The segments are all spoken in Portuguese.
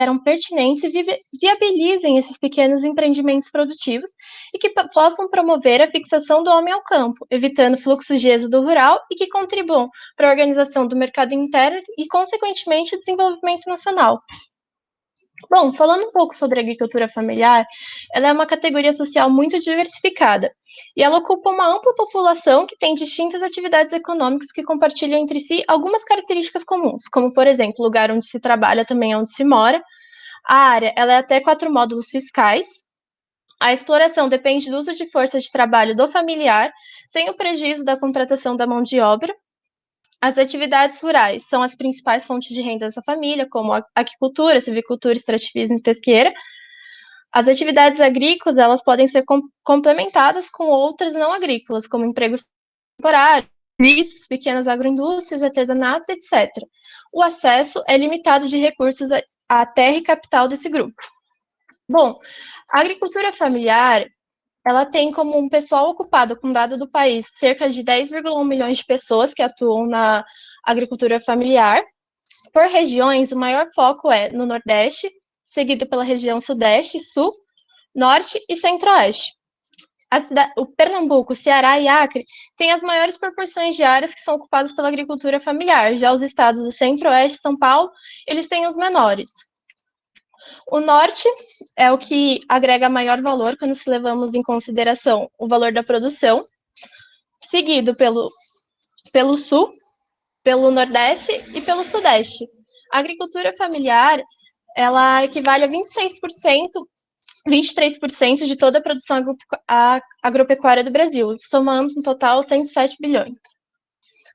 eram pertinentes e viabilizem esses pequenos empreendimentos produtivos e que possam promover a fixação do homem ao campo, evitando fluxos de êxodo rural e que contribuam para a organização do mercado interno e, consequentemente, o desenvolvimento nacional. Bom, falando um pouco sobre a agricultura familiar, ela é uma categoria social muito diversificada e ela ocupa uma ampla população que tem distintas atividades econômicas que compartilham entre si algumas características comuns, como, por exemplo, o lugar onde se trabalha também é onde se mora. A área, ela é até 4 módulos fiscais. A exploração depende do uso de força de trabalho do familiar, sem o prejuízo da contratação da mão de obra. As atividades rurais são as principais fontes de renda dessa família, como a aquicultura, silvicultura, extrativismo e pesqueira. As atividades agrícolas, elas podem ser complementadas com outras não agrícolas, como empregos temporários, serviços, pequenas agroindústrias, artesanatos, etc. O acesso é limitado de recursos à terra e capital desse grupo. Bom, a agricultura familiar, ela tem como um pessoal ocupado com dado do país cerca de 10,1 milhões de pessoas que atuam na agricultura familiar. Por regiões, o maior foco é no Nordeste, seguido pela região Sudeste, Sul, Norte e Centro-Oeste. O Pernambuco, Ceará e Acre têm as maiores proporções de áreas que são ocupadas pela agricultura familiar. Já os estados do Centro-Oeste e São Paulo, eles têm os menores. O Norte é o que agrega maior valor quando se levamos em consideração o valor da produção, seguido pelo Sul, pelo Nordeste e pelo Sudeste. A agricultura familiar, ela equivale a 26%, 23% de toda a produção agropecuária do Brasil, somando um total 107 bilhões.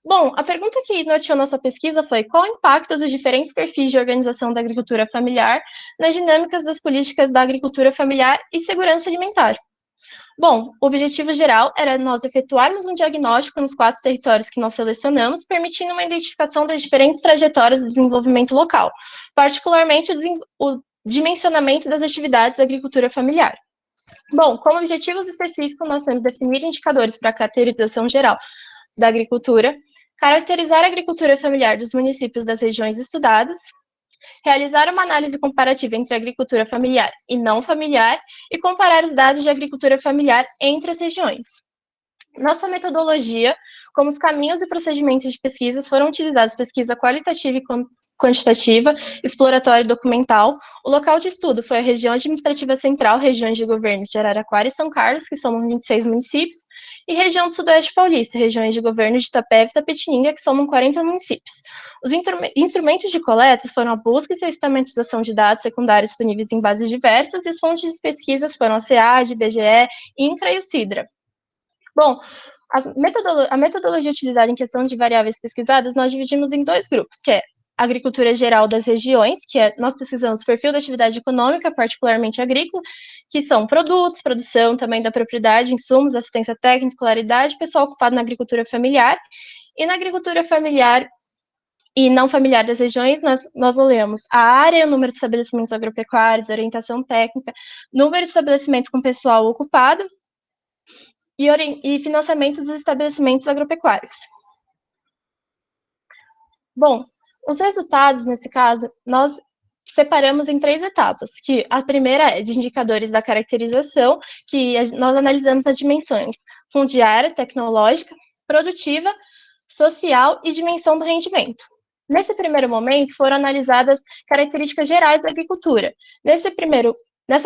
Bom, a pergunta que norteou nossa pesquisa foi: qual o impacto dos diferentes perfis de organização da agricultura familiar nas dinâmicas das políticas da agricultura familiar e segurança alimentar? Bom, o objetivo geral era nós efetuarmos um diagnóstico nos 4 territórios que nós selecionamos, permitindo uma identificação das diferentes trajetórias do desenvolvimento local, particularmente o dimensionamento das atividades da agricultura familiar. Bom, como objetivos específicos, nós temos definir indicadores para a caracterização geral da agricultura, caracterizar a agricultura familiar dos municípios das regiões estudadas, realizar uma análise comparativa entre a agricultura familiar e não familiar e comparar os dados de agricultura familiar entre as regiões. Nossa metodologia, como os caminhos e procedimentos de pesquisas, foram utilizados pesquisa qualitativa e quantitativa, exploratória e documental. O local de estudo foi a região administrativa central, regiões de governo de Araraquara e São Carlos, que são 26 municípios, e região do Sudoeste Paulista, regiões de governo de Itapeva e Itapetininga, que são 40 municípios. Os instrumentos de coleta foram a busca e sistematização de dados secundários disponíveis em bases diversas, e as fontes de pesquisas foram a SEAD, IBGE, INCRA e o CIDRA. Bom, a metodologia utilizada em questão de variáveis pesquisadas, nós dividimos em 2 grupos, que é agricultura geral das regiões, que é, nós pesquisamos o perfil da atividade econômica, particularmente agrícola, que são produtos, produção também da propriedade, insumos, assistência técnica, escolaridade, pessoal ocupado na agricultura familiar. E na agricultura familiar e não familiar das regiões, nós olhamos a área, o número de estabelecimentos agropecuários, orientação técnica, número de estabelecimentos com pessoal ocupado e financiamento dos estabelecimentos agropecuários. Bom, os resultados, nesse caso, nós separamos em 3 etapas, que a primeira é de indicadores da caracterização, que nós analisamos as dimensões fundiária, tecnológica, produtiva, social e dimensão do rendimento. Nesse primeiro momento, foram analisadas características gerais da agricultura. Nessa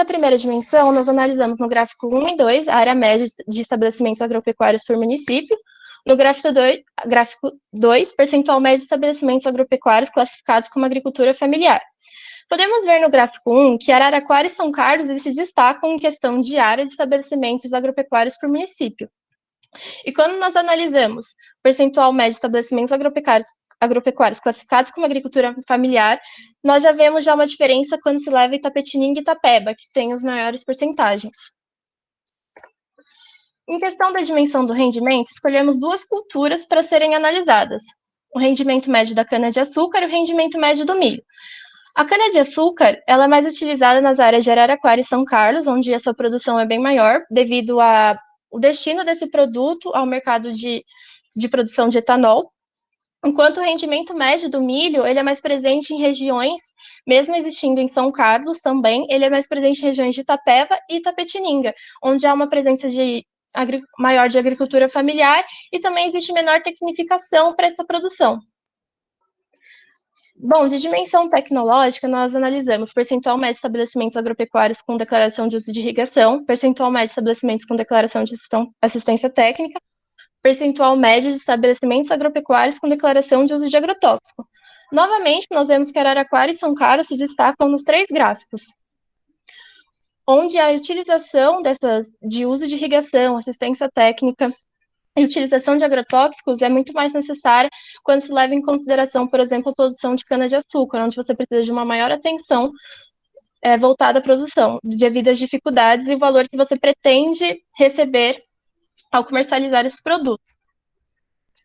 primeira dimensão, nós analisamos no gráfico 1 e 2 a área média de estabelecimentos agropecuários por município. No gráfico 2, percentual médio de estabelecimentos agropecuários classificados como agricultura familiar. Podemos ver no gráfico 1 que Araraquara e São Carlos eles se destacam em questão de área de estabelecimentos agropecuários por município. E quando nós analisamos o percentual médio de estabelecimentos agropecuários classificados como agricultura familiar, nós já vemos uma diferença quando se leva Itapetininga e Itapeba, que tem as maiores porcentagens. Em questão da dimensão do rendimento, escolhemos 2 culturas para serem analisadas: o rendimento médio da cana-de-açúcar e o rendimento médio do milho. A cana-de-açúcar ela é mais utilizada nas áreas de Araraquara e São Carlos, onde a sua produção é bem maior, devido ao destino desse produto ao mercado de produção de etanol. Enquanto o rendimento médio do milho, ele é mais presente em regiões, mesmo existindo em São Carlos também, ele é mais presente em regiões de Itapeva e Itapetininga, onde há uma presença maior de agricultura familiar e também existe menor tecnificação para essa produção. Bom, de dimensão tecnológica, nós analisamos percentual médio de estabelecimentos agropecuários com declaração de uso de irrigação, percentual médio de estabelecimentos com declaração de assistência técnica, percentual médio de estabelecimentos agropecuários com declaração de uso de agrotóxico. Novamente, nós vemos que Araraquara e São Carlos se destacam nos 3 gráficos, onde a utilização de uso de irrigação, assistência técnica e utilização de agrotóxicos é muito mais necessária quando se leva em consideração, por exemplo, a produção de cana-de-açúcar, onde você precisa de uma maior atenção voltada à produção, devido às dificuldades e o valor que você pretende receber ao comercializar esse produto.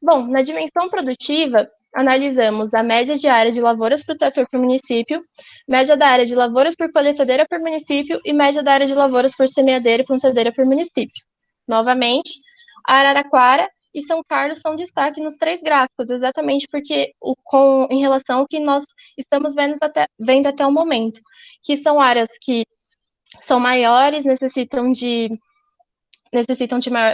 Bom, na dimensão produtiva, analisamos a média de área de lavouras por trator por município, média da área de lavouras por colheitadeira por município e média da área de lavouras por semeadeira e plantadeira por município. Novamente, Araraquara e São Carlos são destaque nos 3 gráficos, exatamente porque em relação ao que nós estamos vendo até o momento, que são áreas que são maiores, necessitam de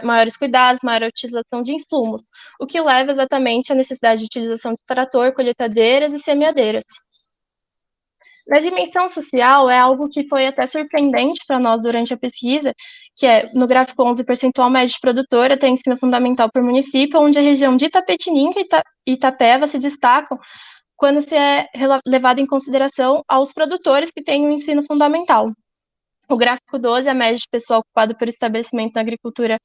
maiores cuidados, maior utilização de insumos, o que leva exatamente à necessidade de utilização de trator, colheitadeiras e semeadeiras. Na dimensão social, é algo que foi até surpreendente para nós durante a pesquisa, que é, no gráfico 11, percentual médio de produtora tem ensino fundamental por município, onde a região de Itapetininga e Itapeva se destacam quando se é levado em consideração aos produtores que têm o ensino fundamental. O gráfico 12 é a média de pessoal ocupado por estabelecimento na agricultura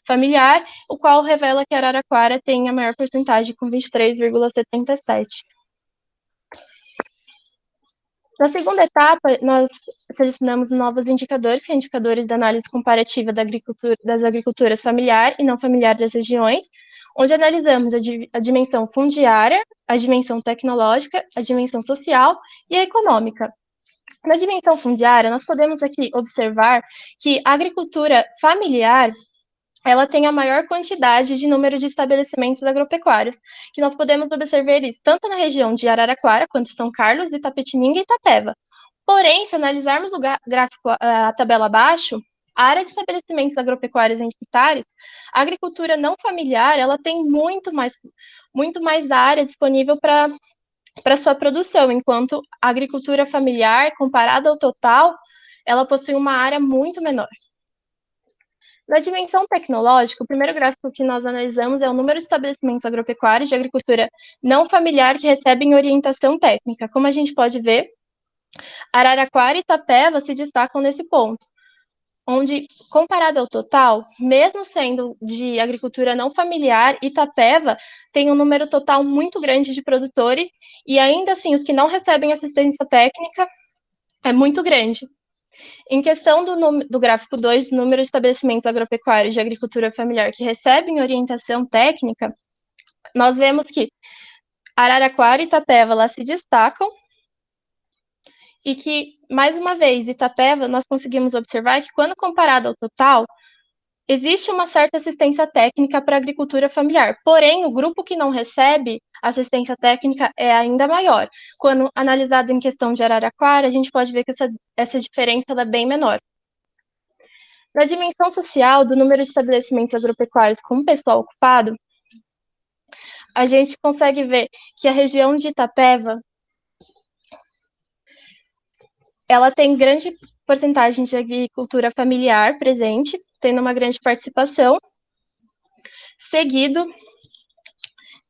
familiar, o qual revela que Araraquara tem a maior porcentagem, com 23,77%. Na segunda etapa, nós selecionamos novos indicadores, que são indicadores da análise comparativa das agriculturas familiar e não familiar das regiões, onde analisamos a dimensão fundiária, a dimensão tecnológica, a dimensão social e a econômica. Na dimensão fundiária, nós podemos aqui observar que a agricultura familiar ela tem a maior quantidade de número de estabelecimentos agropecuários, que nós podemos observar isso tanto na região de Araraquara, quanto São Carlos, Itapetininga e Itapeva. Porém, se analisarmos o gráfico, a tabela abaixo, a área de estabelecimentos agropecuários em hectares, a agricultura não familiar, ela tem muito mais área disponível para sua produção, enquanto a agricultura familiar, comparada ao total, ela possui uma área muito menor. Na dimensão tecnológica, o primeiro gráfico que nós analisamos é o número de estabelecimentos agropecuários de agricultura não familiar que recebem orientação técnica. Como a gente pode ver, Araraquara e Itapeva se destacam nesse ponto, onde, comparado ao total, mesmo sendo de agricultura não familiar, Itapeva tem um número total muito grande de produtores e, ainda assim, os que não recebem assistência técnica é muito grande. Em questão do gráfico 2, do número de estabelecimentos agropecuários de agricultura familiar que recebem orientação técnica, nós vemos que Araraquara e Itapeva lá se destacam e que, mais uma vez, Itapeva, nós conseguimos observar que, quando comparado ao total, existe uma certa assistência técnica para a agricultura familiar, porém, o grupo que não recebe assistência técnica é ainda maior. Quando analisado em questão de Araraquara, a gente pode ver que essa diferença é bem menor. Na dimensão social do número de estabelecimentos agropecuários com pessoal ocupado, a gente consegue ver que a região de Itapeva ela tem grande porcentagem de agricultura familiar presente, tendo uma grande participação, seguido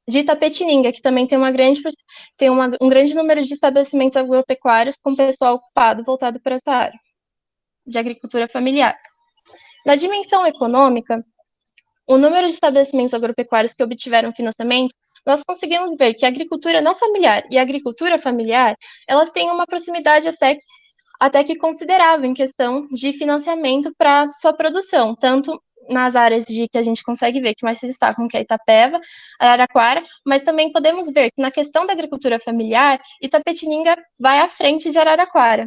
de Itapetininga, que também tem um grande número de estabelecimentos agropecuários com pessoal ocupado voltado para essa área de agricultura familiar. Na dimensão econômica, o número de estabelecimentos agropecuários que obtiveram financiamento, nós conseguimos ver que a agricultura não familiar e a agricultura familiar, elas têm uma proximidade até que considerável em questão de financiamento para sua produção, tanto nas áreas que a gente consegue ver que mais se destacam, que é Itapeva, Araraquara, mas também podemos ver que na questão da agricultura familiar, Itapetininga vai à frente de Araraquara.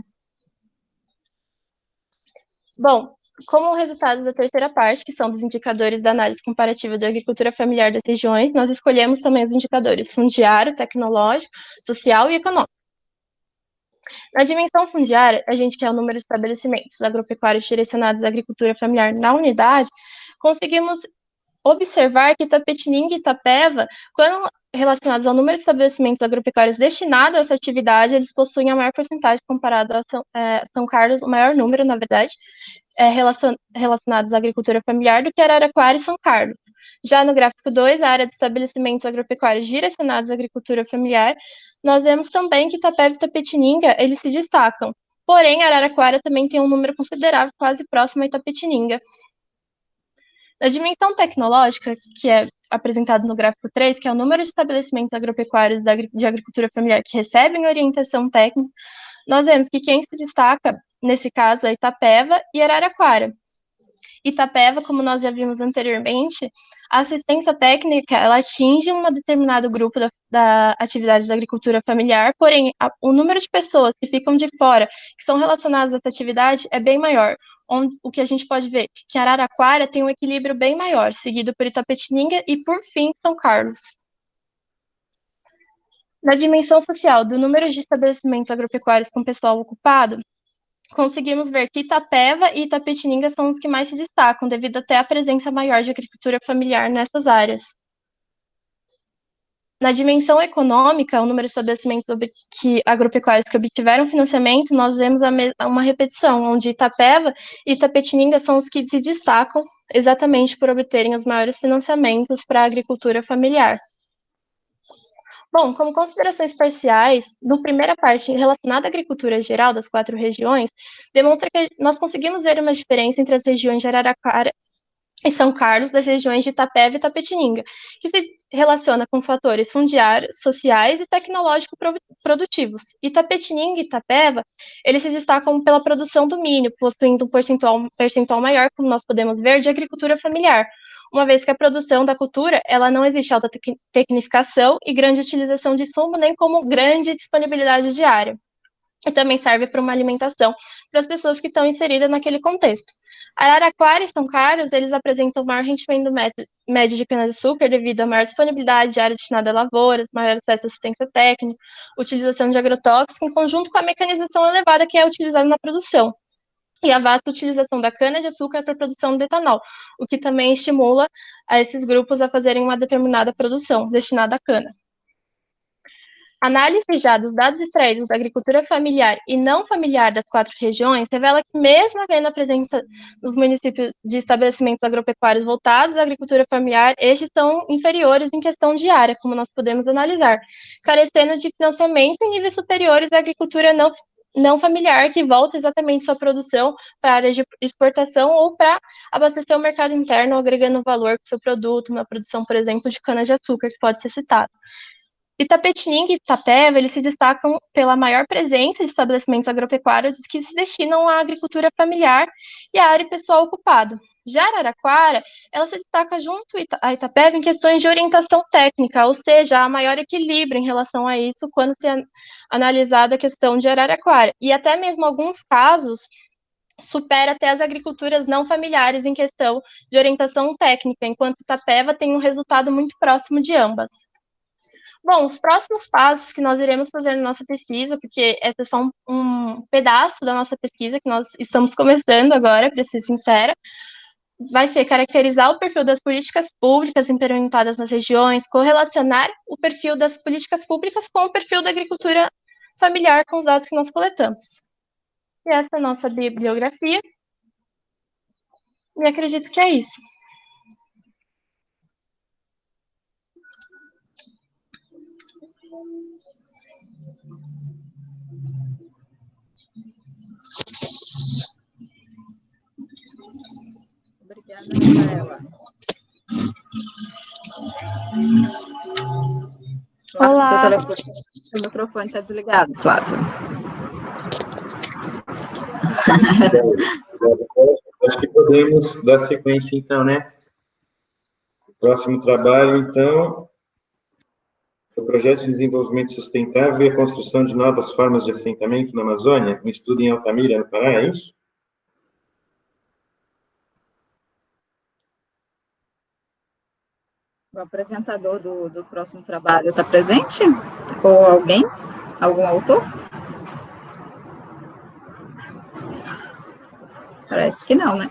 Bom, Como resultados da terceira parte, que são dos indicadores da análise comparativa da agricultura familiar das regiões, nós escolhemos também os indicadores fundiário, tecnológico, social e econômico. Na dimensão fundiária, a gente quer o número de estabelecimentos agropecuários direcionados à agricultura familiar na unidade, conseguimos observar que Itapetininga e Itapeva, quando relacionados ao número de estabelecimentos agropecuários destinados a essa atividade, eles possuem a maior porcentagem comparado a São Carlos, o maior número, na verdade, relacionados à agricultura familiar do que Araraquara e São Carlos. Já no gráfico 2, a área de estabelecimentos agropecuários direcionados à agricultura familiar, nós vemos também que Itapeva e Itapetininga, eles se destacam. Porém, Araraquara também tem um número considerável, quase próximo a Itapetininga. Na dimensão tecnológica, que é apresentado no gráfico 3, que é o número de estabelecimentos agropecuários de agricultura familiar que recebem orientação técnica, nós vemos que quem se destaca, nesse caso, é Itapeva e Araraquara. Itapeva, como nós já vimos anteriormente, a assistência técnica, ela atinge um determinado grupo da atividade da agricultura familiar, porém, o número de pessoas que ficam de fora, que são relacionadas a essa atividade, é bem maior. O que a gente pode ver que Araraquara tem um equilíbrio bem maior, seguido por Itapetininga e, por fim, São Carlos. Na dimensão social do número de estabelecimentos agropecuários com pessoal ocupado, conseguimos ver que Itapeva e Itapetininga são os que mais se destacam, devido até à presença maior de agricultura familiar nessas áreas. Na dimensão econômica, o número de estabelecimentos agropecuários que obtiveram financiamento, nós vemos uma repetição, onde Itapeva e Itapetininga são os que se destacam exatamente por obterem os maiores financiamentos para a agricultura familiar. Bom, como considerações parciais, na primeira parte relacionada à agricultura geral das 4 regiões, demonstra que nós conseguimos ver uma diferença entre as regiões de Araraquara e São Carlos, das regiões de Itapeva e Itapetininga, que se relaciona com os fatores fundiários, sociais e tecnológicos produtivos. Itapetininga e Itapeva, eles se destacam pela produção do milho, possuindo um percentual maior, como nós podemos ver, de agricultura familiar, uma vez que a produção da cultura, ela não existe alta tecnificação e grande utilização de insumo, nem como grande disponibilidade de área. E também serve para uma alimentação para as pessoas que estão inseridas naquele contexto. Araraquara e São Carlos, eles apresentam maior rendimento médio de cana-de-açúcar devido à maior disponibilidade de área destinada a lavouras, maior acesso à assistência técnica, utilização de agrotóxicos, em conjunto com a mecanização elevada que é utilizada na produção, e a vasta utilização da cana-de-açúcar para a produção de etanol, o que também estimula a esses grupos a fazerem uma determinada produção destinada à cana. Análise já dos dados extraídos da agricultura familiar e não familiar das 4 regiões revela que, mesmo havendo a presença dos municípios de estabelecimentos agropecuários voltados à agricultura familiar, estes são inferiores em questão de área, como nós podemos analisar, carecendo de financiamento em níveis superiores à agricultura não familiar, que volta exatamente sua produção para a área de exportação ou para abastecer o mercado interno, agregando valor para o seu produto, uma produção, por exemplo, de cana-de-açúcar, que pode ser citado. Itapetininga e Itapeva, eles se destacam pela maior presença de estabelecimentos agropecuários que se destinam à agricultura familiar e à área pessoal ocupada. Já Araraquara, ela se destaca junto a Itapeva em questões de orientação técnica, ou seja, há maior equilíbrio em relação a isso quando se é analisada a questão de Araraquara. E até mesmo alguns casos supera até as agriculturas não familiares em questão de orientação técnica, enquanto Itapeva tem um resultado muito próximo de ambas. Bom, os próximos passos que nós iremos fazer na nossa pesquisa, porque esse é só um pedaço da nossa pesquisa que nós estamos começando agora, para ser sincera, vai ser caracterizar o perfil das políticas públicas implementadas nas regiões, correlacionar o perfil das políticas públicas com o perfil da agricultura familiar com os dados que nós coletamos. E essa é a nossa bibliografia, e acredito que é isso. Obrigada, Rafaela. Olá. Seu microfone está desligado, Flávio. Acho que podemos dar sequência, então, né? O próximo trabalho, então, é o Projeto de Desenvolvimento Sustentável e a Construção de Novas Formas de Assentamento na Amazônia, um estudo em Altamira, no Pará, é isso? O apresentador do próximo trabalho está presente? Ou alguém? Algum autor? Parece que não, né?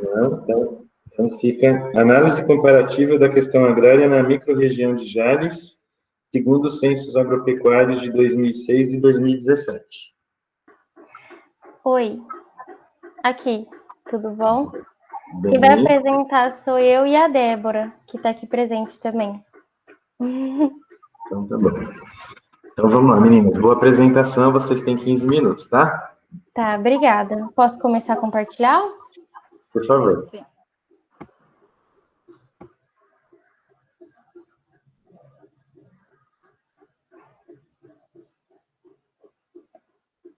Não, então fica análise comparativa da questão agrária na microrregião de Jales, segundo os censos agropecuários de 2006 e 2017. Oi, aqui, tudo bom? Bem, Quem vai apresentar sou eu e a Débora, que está aqui presente também. então tá bom. Então vamos lá, meninas. Boa apresentação, vocês têm 15 minutos, tá? Tá, obrigada. Posso começar a compartilhar? Por favor. Sim.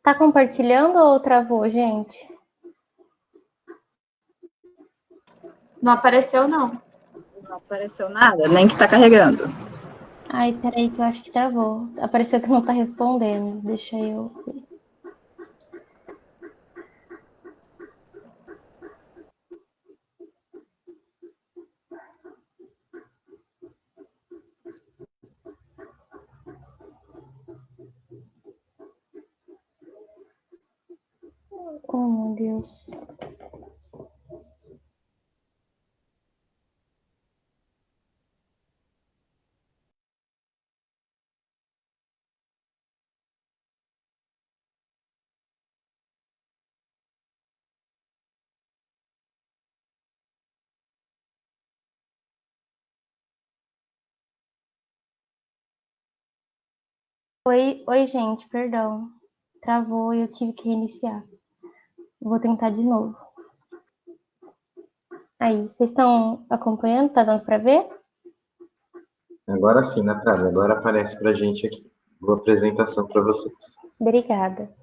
Tá compartilhando ou travou, gente? Não apareceu, não. Não apareceu nada, nem que está carregando. Ai, peraí que eu acho que travou. Apareceu que não tá respondendo. Deixa eu ver. Oh, meu Deus. Oi, gente, perdão. Travou e eu tive que reiniciar. Vou tentar de novo. Aí, vocês estão acompanhando? Tá dando para ver? Agora sim, Natália, agora aparece pra gente aqui. Boa apresentação para vocês. Obrigada.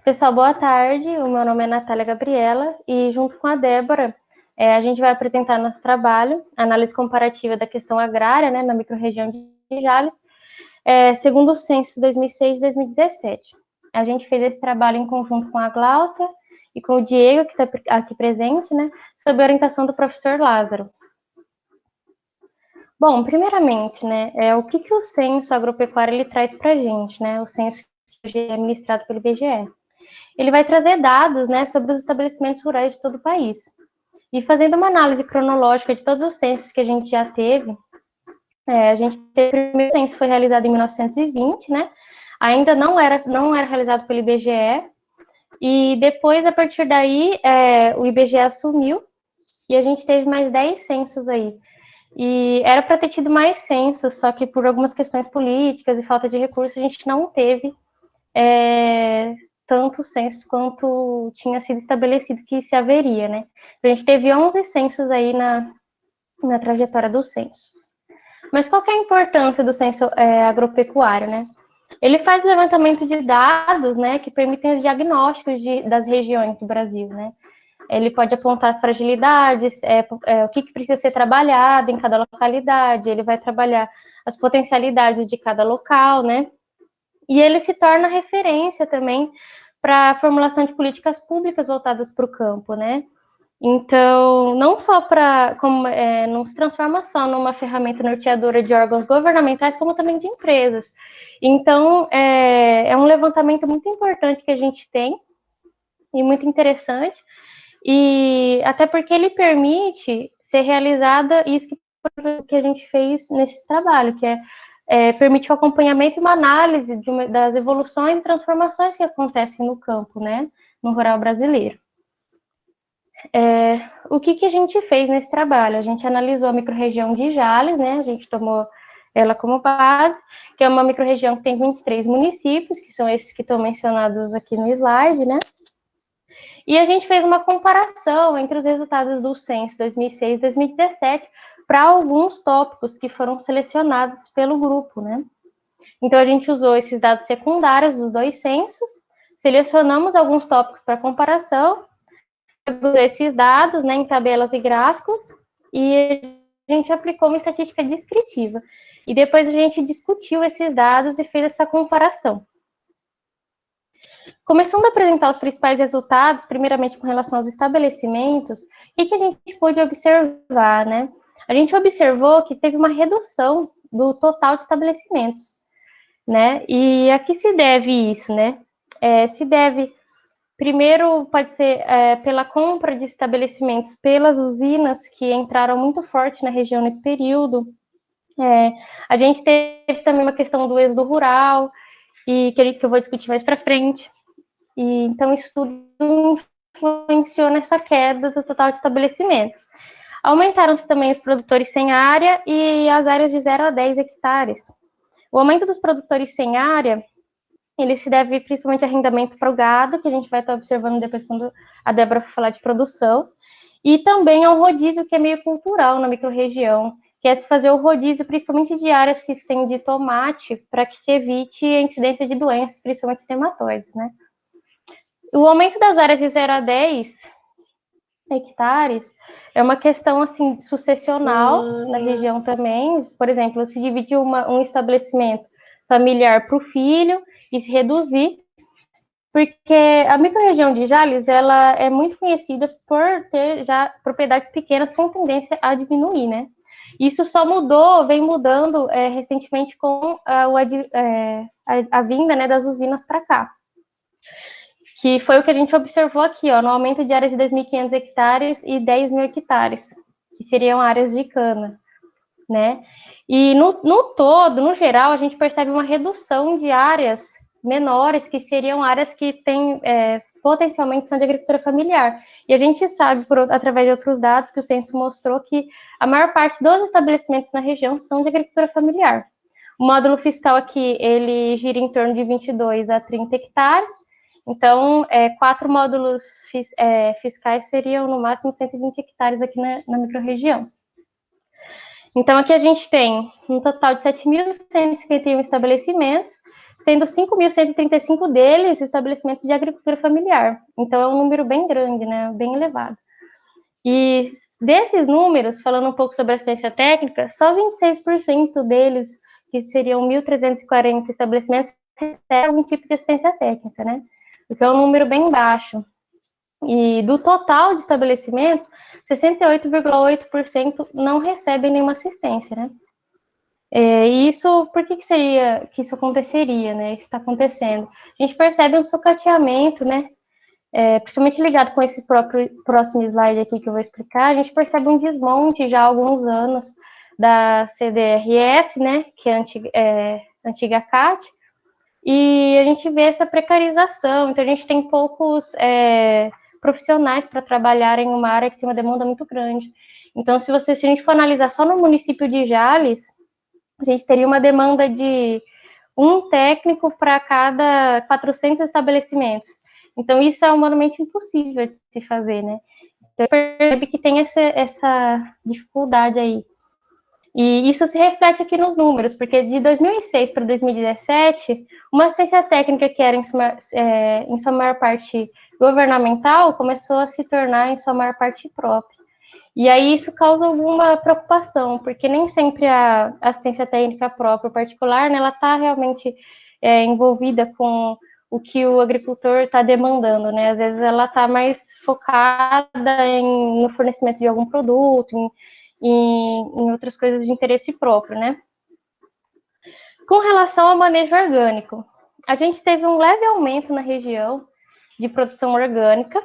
Pessoal, boa tarde. O meu nome é Natália Gabriela e junto com a Débora, a gente vai apresentar nosso trabalho, análise comparativa da questão agrária, né, na microrregião de Jales, segundo o censo 2006 e 2017. A gente fez esse trabalho em conjunto com a Gláucia e com o Diego, que está aqui presente, né, sob a orientação do professor Lázaro. Bom, primeiramente, né, o que o censo agropecuário ele traz para a gente, né, o censo que é administrado pelo IBGE. Ele vai trazer dados, né, sobre os estabelecimentos rurais de todo o país. E fazendo uma análise cronológica de todos os censos que a gente já teve, a gente teve o primeiro censo foi realizado em 1920, né? Ainda não era realizado pelo IBGE. E depois, a partir daí, o IBGE assumiu e a gente teve mais 10 censos aí. E era para ter tido mais censos, só que por algumas questões políticas e falta de recursos, a gente não teve tanto censo quanto tinha sido estabelecido que se haveria, né? A gente teve 11 censos aí na trajetória do censo. Mas qual que é a importância do censo agropecuário, né? Ele faz levantamento de dados, né, que permitem os diagnósticos das regiões do Brasil, né? Ele pode apontar as fragilidades, o que precisa ser trabalhado em cada localidade, ele vai trabalhar as potencialidades de cada local, né? E ele se torna referência também para a formulação de políticas públicas voltadas para o campo, né? Então, não só não se transforma só numa ferramenta norteadora de órgãos governamentais, como também de empresas. Então, é um levantamento muito importante que a gente tem, e muito interessante, e até porque ele permite ser realizada isso que a gente fez nesse trabalho, que permite o acompanhamento e uma análise das evoluções e transformações que acontecem no campo, né, no rural brasileiro. O que a gente fez nesse trabalho? A gente analisou a microrregião de Jales, né, a gente tomou ela como base, que é uma microrregião que tem 23 municípios, que são esses que estão mencionados aqui no slide, né, e a gente fez uma comparação entre os resultados do censo 2006 e 2017 para alguns tópicos que foram selecionados pelo grupo, né? Então, a gente usou esses dados secundários dos dois censos, selecionamos alguns tópicos para comparação, esses dados, né, em tabelas e gráficos, e a gente aplicou uma estatística descritiva. E depois a gente discutiu esses dados e fez essa comparação. Começando a apresentar os principais resultados, primeiramente com relação aos estabelecimentos, o que a gente pôde observar, né? a gente observou que teve uma redução do total de estabelecimentos, né? E a que se deve isso, né? Se deve, primeiro, pode ser pela compra de estabelecimentos pelas usinas que entraram muito forte na região nesse período. A gente teve também uma questão do êxodo rural, e que eu vou discutir mais para frente. E, então, isso tudo influenciou nessa queda do total de estabelecimentos. Aumentaram-se também os produtores sem área e as áreas de 0 a 10 hectares. O aumento dos produtores sem área, ele se deve principalmente a arrendamento para o gado, que a gente vai estar observando depois quando a Débora for falar de produção, e também ao rodízio, que é meio cultural na microrregião, que é se fazer o rodízio principalmente de áreas que se tem de tomate, para que se evite a incidência de doenças, principalmente nematóides, né? O aumento das áreas de 0 a 10 hectares é uma questão assim sucessional na região também. Por exemplo, se dividir um estabelecimento familiar para o filho e se reduzir, porque a microrregião de Jales ela é muito conhecida por ter já propriedades pequenas com tendência a diminuir, né? Isso só vem mudando recentemente com a vinda, né, das usinas para cá, que foi o que a gente observou aqui, ó, no aumento de áreas de 2.500 hectares e 10.000 hectares, que seriam áreas de cana, né? E no todo, no geral, a gente percebe uma redução de áreas menores, que seriam áreas que têm potencialmente são de agricultura familiar. E a gente sabe, através de outros dados, que o censo mostrou que a maior parte dos estabelecimentos na região são de agricultura familiar. O módulo fiscal aqui, ele gira em torno de 22 a 30 hectares, então, 4 módulos fiscais seriam, no máximo, 120 hectares aqui na microrregião. Então, aqui a gente tem um total de 7.151 estabelecimentos, sendo 5.135 deles estabelecimentos de agricultura familiar. Então, é um número bem grande, né? Bem elevado. E desses números, falando um pouco sobre a assistência técnica, só 26% deles, que seriam 1.340 estabelecimentos, recebem algum tipo de assistência técnica, né? Porque é um número bem baixo. E do total de estabelecimentos, 68,8% não recebem nenhuma assistência, né? E isso, por que seria que isso aconteceria, né? Isso está acontecendo. A gente percebe um sucateamento, né? Principalmente ligado com esse próximo slide aqui que eu vou explicar, a gente percebe um desmonte já há alguns anos da CDRS, né? Que é a antiga CAT, e a gente vê essa precarização, então a gente tem poucos profissionais para trabalhar em uma área que tem uma demanda muito grande. Então, se a gente for analisar só no município de Jales, a gente teria uma demanda de um técnico para cada 400 estabelecimentos. Então, isso é humanamente impossível de se fazer, né? Então, percebe que tem essa dificuldade aí. E isso se reflete aqui nos números, porque de 2006 para 2017, uma assistência técnica que era em sua maior parte governamental começou a se tornar em sua maior parte própria. E aí isso causa alguma preocupação, porque nem sempre a assistência técnica própria particular, né, ela está realmente envolvida com o que o agricultor está demandando, né? Às vezes ela está mais focada no fornecimento de algum produto, em outras coisas de interesse próprio, né? Com relação ao manejo orgânico, a gente teve um leve aumento na região de produção orgânica,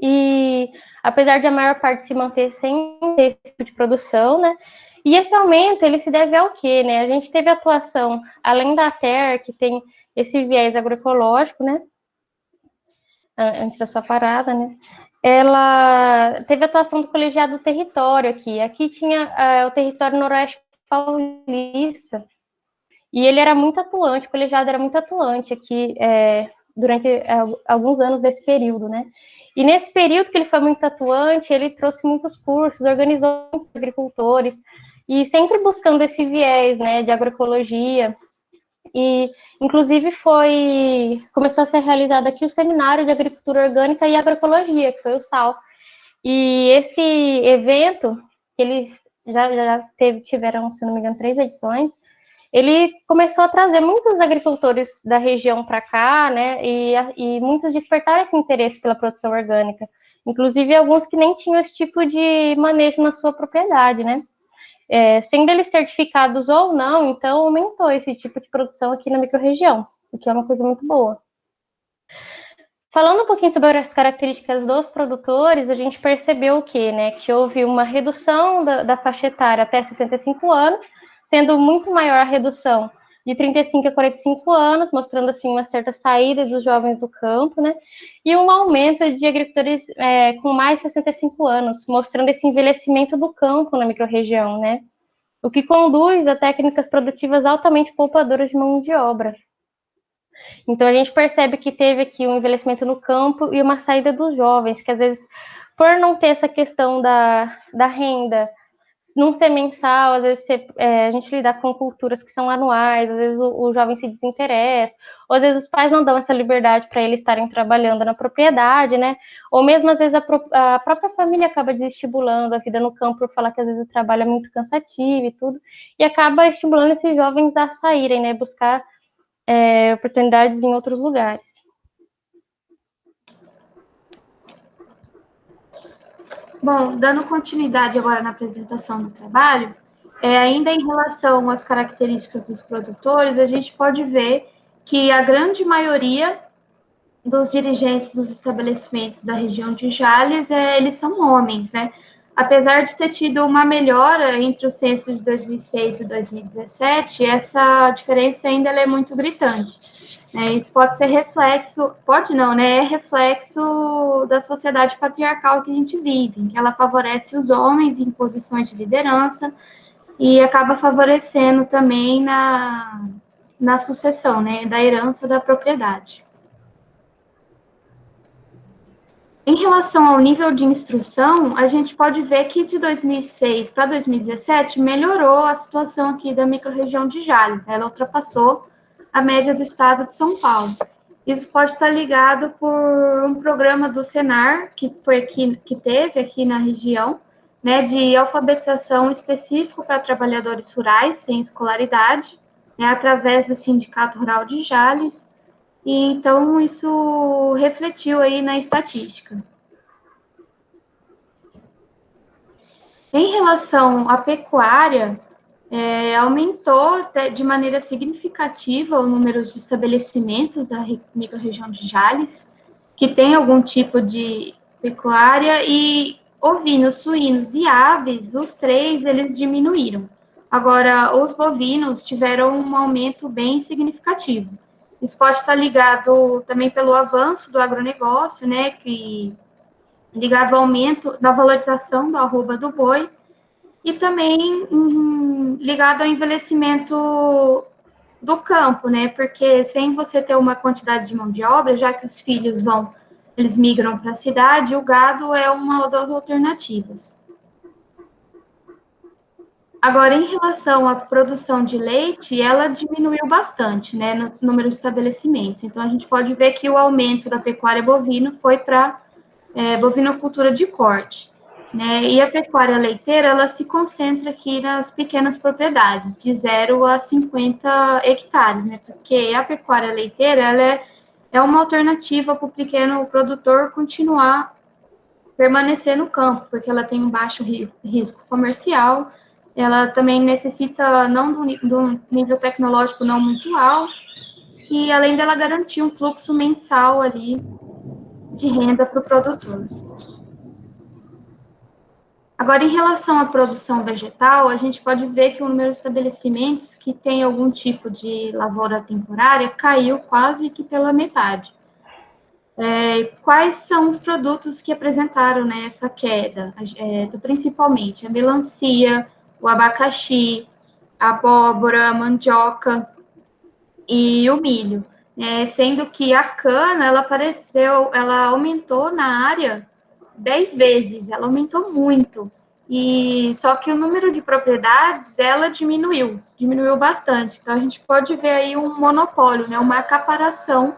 e apesar de a maior parte se manter sem esse tipo de produção, né? E esse aumento, ele se deve ao quê, né? A gente teve atuação, além da TER, que tem esse viés agroecológico, né? Antes da sua parada, né? Ela teve atuação do colegiado do território aqui. Aqui tinha o território noroeste paulista, e ele era muito atuante, o colegiado era muito atuante aqui durante alguns anos desse período, né? E nesse período que ele foi muito atuante, ele trouxe muitos cursos, organizou muitos agricultores, e sempre buscando esse viés, né, de agroecologia. E, inclusive, começou a ser realizado aqui o Seminário de Agricultura Orgânica e Agroecologia, que foi o SAL. E esse evento, ele tiveram, se não me engano, 3 edições, ele começou a trazer muitos agricultores da região para cá, né, e muitos despertaram esse interesse pela produção orgânica, inclusive alguns que nem tinham esse tipo de manejo na sua propriedade, né. sendo eles certificados ou não, então aumentou esse tipo de produção aqui na microrregião, o que é uma coisa muito boa. Falando um pouquinho sobre as características dos produtores, a gente percebeu o quê, né? Que houve uma redução da faixa etária até 65 anos, sendo muito maior a redução de 35 a 45 anos, mostrando assim uma certa saída dos jovens do campo, né? E um aumento de agricultores com mais de 65 anos, mostrando esse envelhecimento do campo na microrregião, né? O que conduz a técnicas produtivas altamente poupadoras de mão de obra. Então, a gente percebe que teve aqui um envelhecimento no campo e uma saída dos jovens, que às vezes, por não ter essa questão da renda, não ser mensal, às vezes a gente lidar com culturas que são anuais, às vezes o jovem se desinteressa, ou às vezes os pais não dão essa liberdade para eles estarem trabalhando na propriedade, né? Ou mesmo às vezes a própria família acaba desestimulando a vida no campo por falar que às vezes o trabalho é muito cansativo e tudo, e acaba estimulando esses jovens a saírem, né? Buscar oportunidades em outros lugares. Bom, dando continuidade agora na apresentação do trabalho, ainda em relação às características dos produtores, a gente pode ver que a grande maioria dos dirigentes dos estabelecimentos da região de Jales, eles são homens, né? Apesar de ter tido uma melhora entre o censo de 2006 e 2017, essa diferença ainda é muito gritante. Né? Isso pode ser reflexo, pode não, né? É reflexo da sociedade patriarcal que a gente vive, em que ela favorece os homens em posições de liderança e acaba favorecendo também na sucessão, né? Da herança da propriedade. Em relação ao nível de instrução, a gente pode ver que de 2006 para 2017 melhorou a situação aqui da microrregião de Jales, né? Ela ultrapassou a média do estado de São Paulo. Isso pode estar ligado por um programa do Senar, que teve aqui na região, né, de alfabetização específico para trabalhadores rurais sem escolaridade, né, através do Sindicato Rural de Jales. E então isso refletiu aí na estatística. Em relação à pecuária, aumentou de maneira significativa o número de estabelecimentos da microrregião de Jales, que tem algum tipo de pecuária, e ovinos, suínos e aves, os três, eles diminuíram. Agora, os bovinos tiveram um aumento bem significativo. Isso pode estar ligado também pelo avanço do agronegócio, né, que ligado ao aumento da valorização da arroba do boi, e também ligado ao envelhecimento do campo, né, porque sem você ter uma quantidade de mão de obra, já que os filhos eles migram para a cidade, o gado é uma das alternativas. Agora, em relação à produção de leite, ela diminuiu bastante, né, no número de estabelecimentos. Então, a gente pode ver que o aumento da pecuária bovina foi para bovinocultura de corte, né, e a pecuária leiteira, ela se concentra aqui nas pequenas propriedades, de 0 a 50 hectares, né, porque a pecuária leiteira, ela é uma alternativa para o pequeno produtor permanecer no campo, porque ela tem um baixo risco comercial, ela também necessita não de um nível tecnológico não muito alto, e além dela garantir um fluxo mensal ali de renda para o produtor. Agora, em relação à produção vegetal, a gente pode ver que o número de estabelecimentos que tem algum tipo de lavoura temporária caiu quase que pela metade. Quais são os produtos que apresentaram, né, essa queda? Principalmente a melancia, o abacaxi, a abóbora, a mandioca e o milho, né? Sendo que a cana, ela aumentou na área 10 vezes, ela aumentou muito. E só que o número de propriedades, ela diminuiu bastante. Então, a gente pode ver aí um monopólio, né, uma acaparação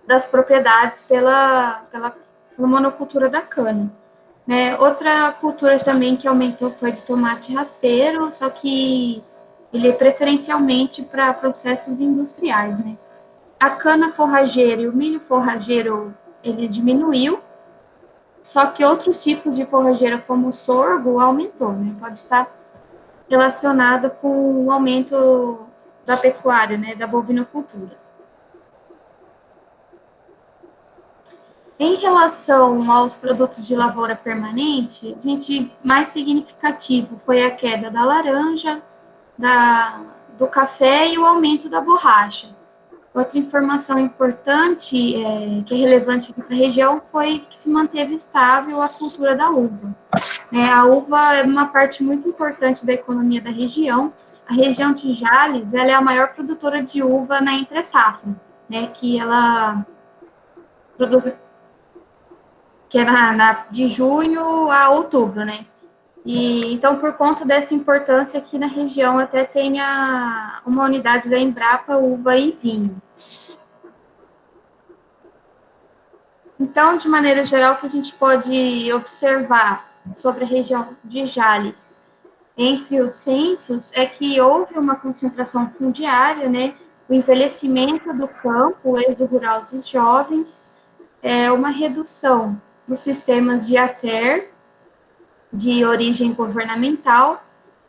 das propriedades pela monocultura da cana. Né? Outra cultura também que aumentou foi de tomate rasteiro, só que ele é preferencialmente para processos industriais. Né? A cana forrageira e o milho forrageiro, ele diminuiu, só que outros tipos de forrageira, como o sorgo, aumentou. Né? Pode estar relacionada com o aumento da pecuária, né, da bovinocultura. Em relação aos produtos de lavoura permanente, mais significativo foi a queda da laranja, do café e o aumento da borracha. Outra informação importante, que é relevante aqui para a região, foi que se manteve estável a cultura da uva. A uva é uma parte muito importante da economia da região. A região de Jales, ela é a maior produtora de uva na entre-safra, né, que ela produz, que é de junho a outubro, né? E, então, por conta dessa importância aqui na região, até tem uma unidade da Embrapa Uva e Vinho. Então, de maneira geral, o que a gente pode observar sobre a região de Jales entre os censos é que houve uma concentração fundiária, né? O envelhecimento do campo, o êxodo rural dos jovens, uma redução dos sistemas de ATER, de origem governamental,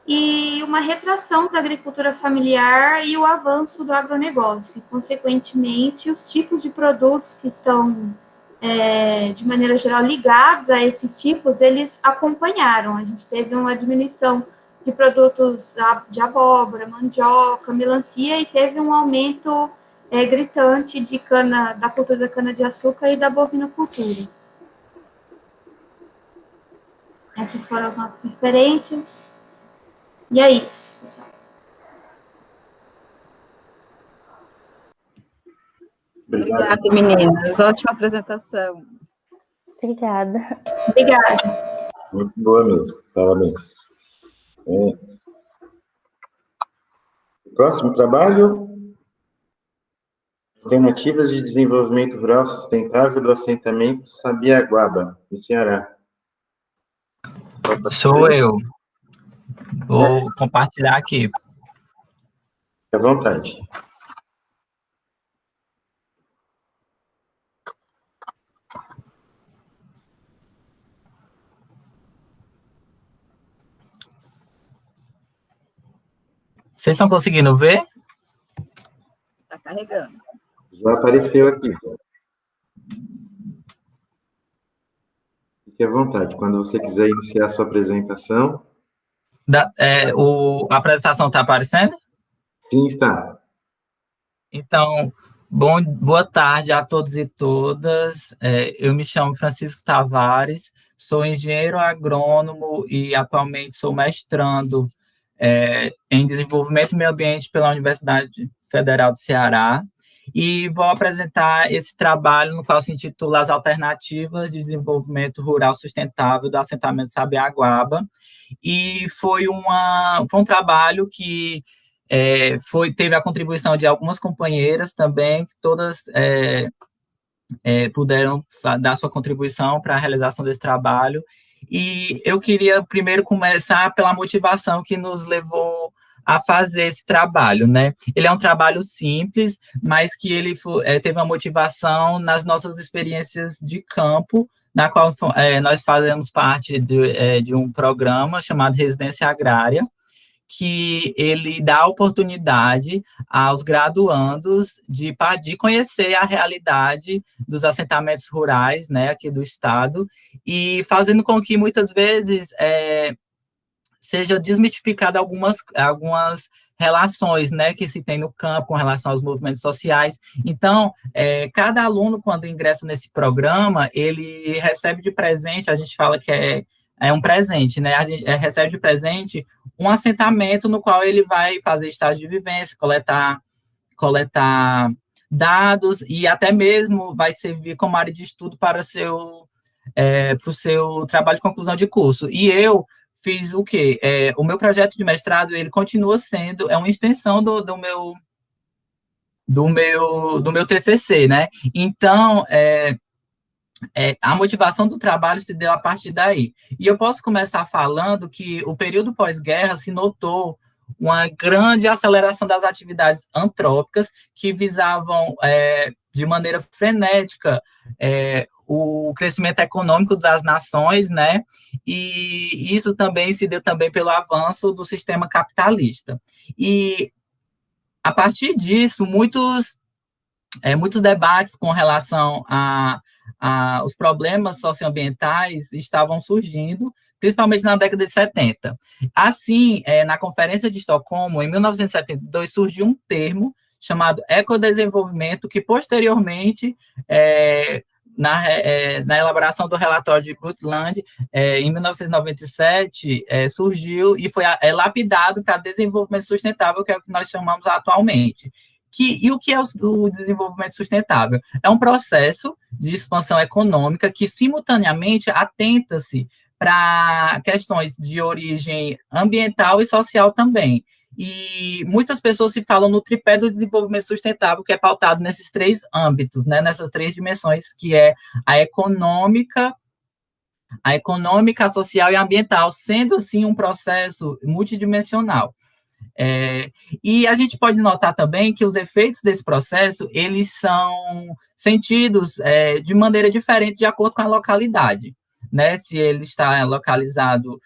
e uma retração da agricultura familiar e o avanço do agronegócio. E, consequentemente, os tipos de produtos que estão, de maneira geral, ligados a esses tipos, eles acompanharam. A gente teve uma diminuição de produtos de abóbora, mandioca, melancia, e teve um aumento gritante da cultura da cana-de-açúcar e da bovinocultura. Essas foram as nossas referências. E é isso, pessoal. Obrigada, meninas. Ótima apresentação. Obrigada. Obrigada. Muito boa mesmo. Parabéns. Próximo trabalho. Alternativas de desenvolvimento rural sustentável do assentamento Sabiaguaba, no Ceará. Sou eu. Vou compartilhar aqui. À vontade. Vocês estão conseguindo ver? Está carregando. Já apareceu aqui. Fique à vontade. Quando você quiser iniciar a sua apresentação. A apresentação está aparecendo? Sim, está. Então, boa tarde a todos e todas. Eu me chamo Francisco Tavares, sou engenheiro agrônomo e atualmente sou mestrando em Desenvolvimento e Meio Ambiente pela Universidade Federal do Ceará, e vou apresentar esse trabalho no qual se intitula As Alternativas de Desenvolvimento Rural Sustentável do Assentamento Sabiaguaba, e foi um trabalho que teve a contribuição de algumas companheiras também, que todas puderam dar sua contribuição para a realização desse trabalho. E eu queria primeiro começar pela motivação que nos levou a fazer esse trabalho, né? Ele é um trabalho simples, mas que ele teve uma motivação nas nossas experiências de campo, na qual nós fazemos parte de um programa chamado Residência Agrária, que ele dá a oportunidade aos graduandos de conhecer a realidade dos assentamentos rurais, né, aqui do estado, e fazendo com que muitas vezes seja desmistificada algumas relações, né, que se tem no campo com relação aos movimentos sociais. Então, cada aluno, quando ingressa nesse programa, ele recebe de presente, a gente fala que é um presente, né? A gente recebe de presente um assentamento no qual ele vai fazer estágio de vivência, coletar dados, e até mesmo vai servir como área de estudo para o seu trabalho de conclusão de curso. E eu fiz o quê? O meu projeto de mestrado, ele continua sendo uma extensão do meu TCC, né? Então, a motivação do trabalho se deu a partir daí. E eu posso começar falando que o período pós-guerra se notou uma grande aceleração das atividades antrópicas que visavam, de maneira frenética, o crescimento econômico das nações, né? E isso também se deu também pelo avanço do sistema capitalista. E a partir disso, muitos debates com relação os problemas socioambientais estavam surgindo, principalmente na década de 70. Assim, na Conferência de Estocolmo, em 1972, surgiu um termo chamado ecodesenvolvimento, que posteriormente, na elaboração do relatório de Brundtland, em 1997, surgiu e foi lapidado para desenvolvimento sustentável, que é o que nós chamamos atualmente. E o que é o desenvolvimento sustentável? É um processo de expansão econômica que, simultaneamente, atenta-se para questões de origem ambiental e social também. E muitas pessoas se falam no tripé do desenvolvimento sustentável, que é pautado nesses três âmbitos, né, nessas três dimensões, que é a econômica, a social e a ambiental, sendo, assim, um processo multidimensional. E a gente pode notar também que os efeitos desse processo, eles são sentidos de maneira diferente de acordo com a localidade, né? Se ele está localizado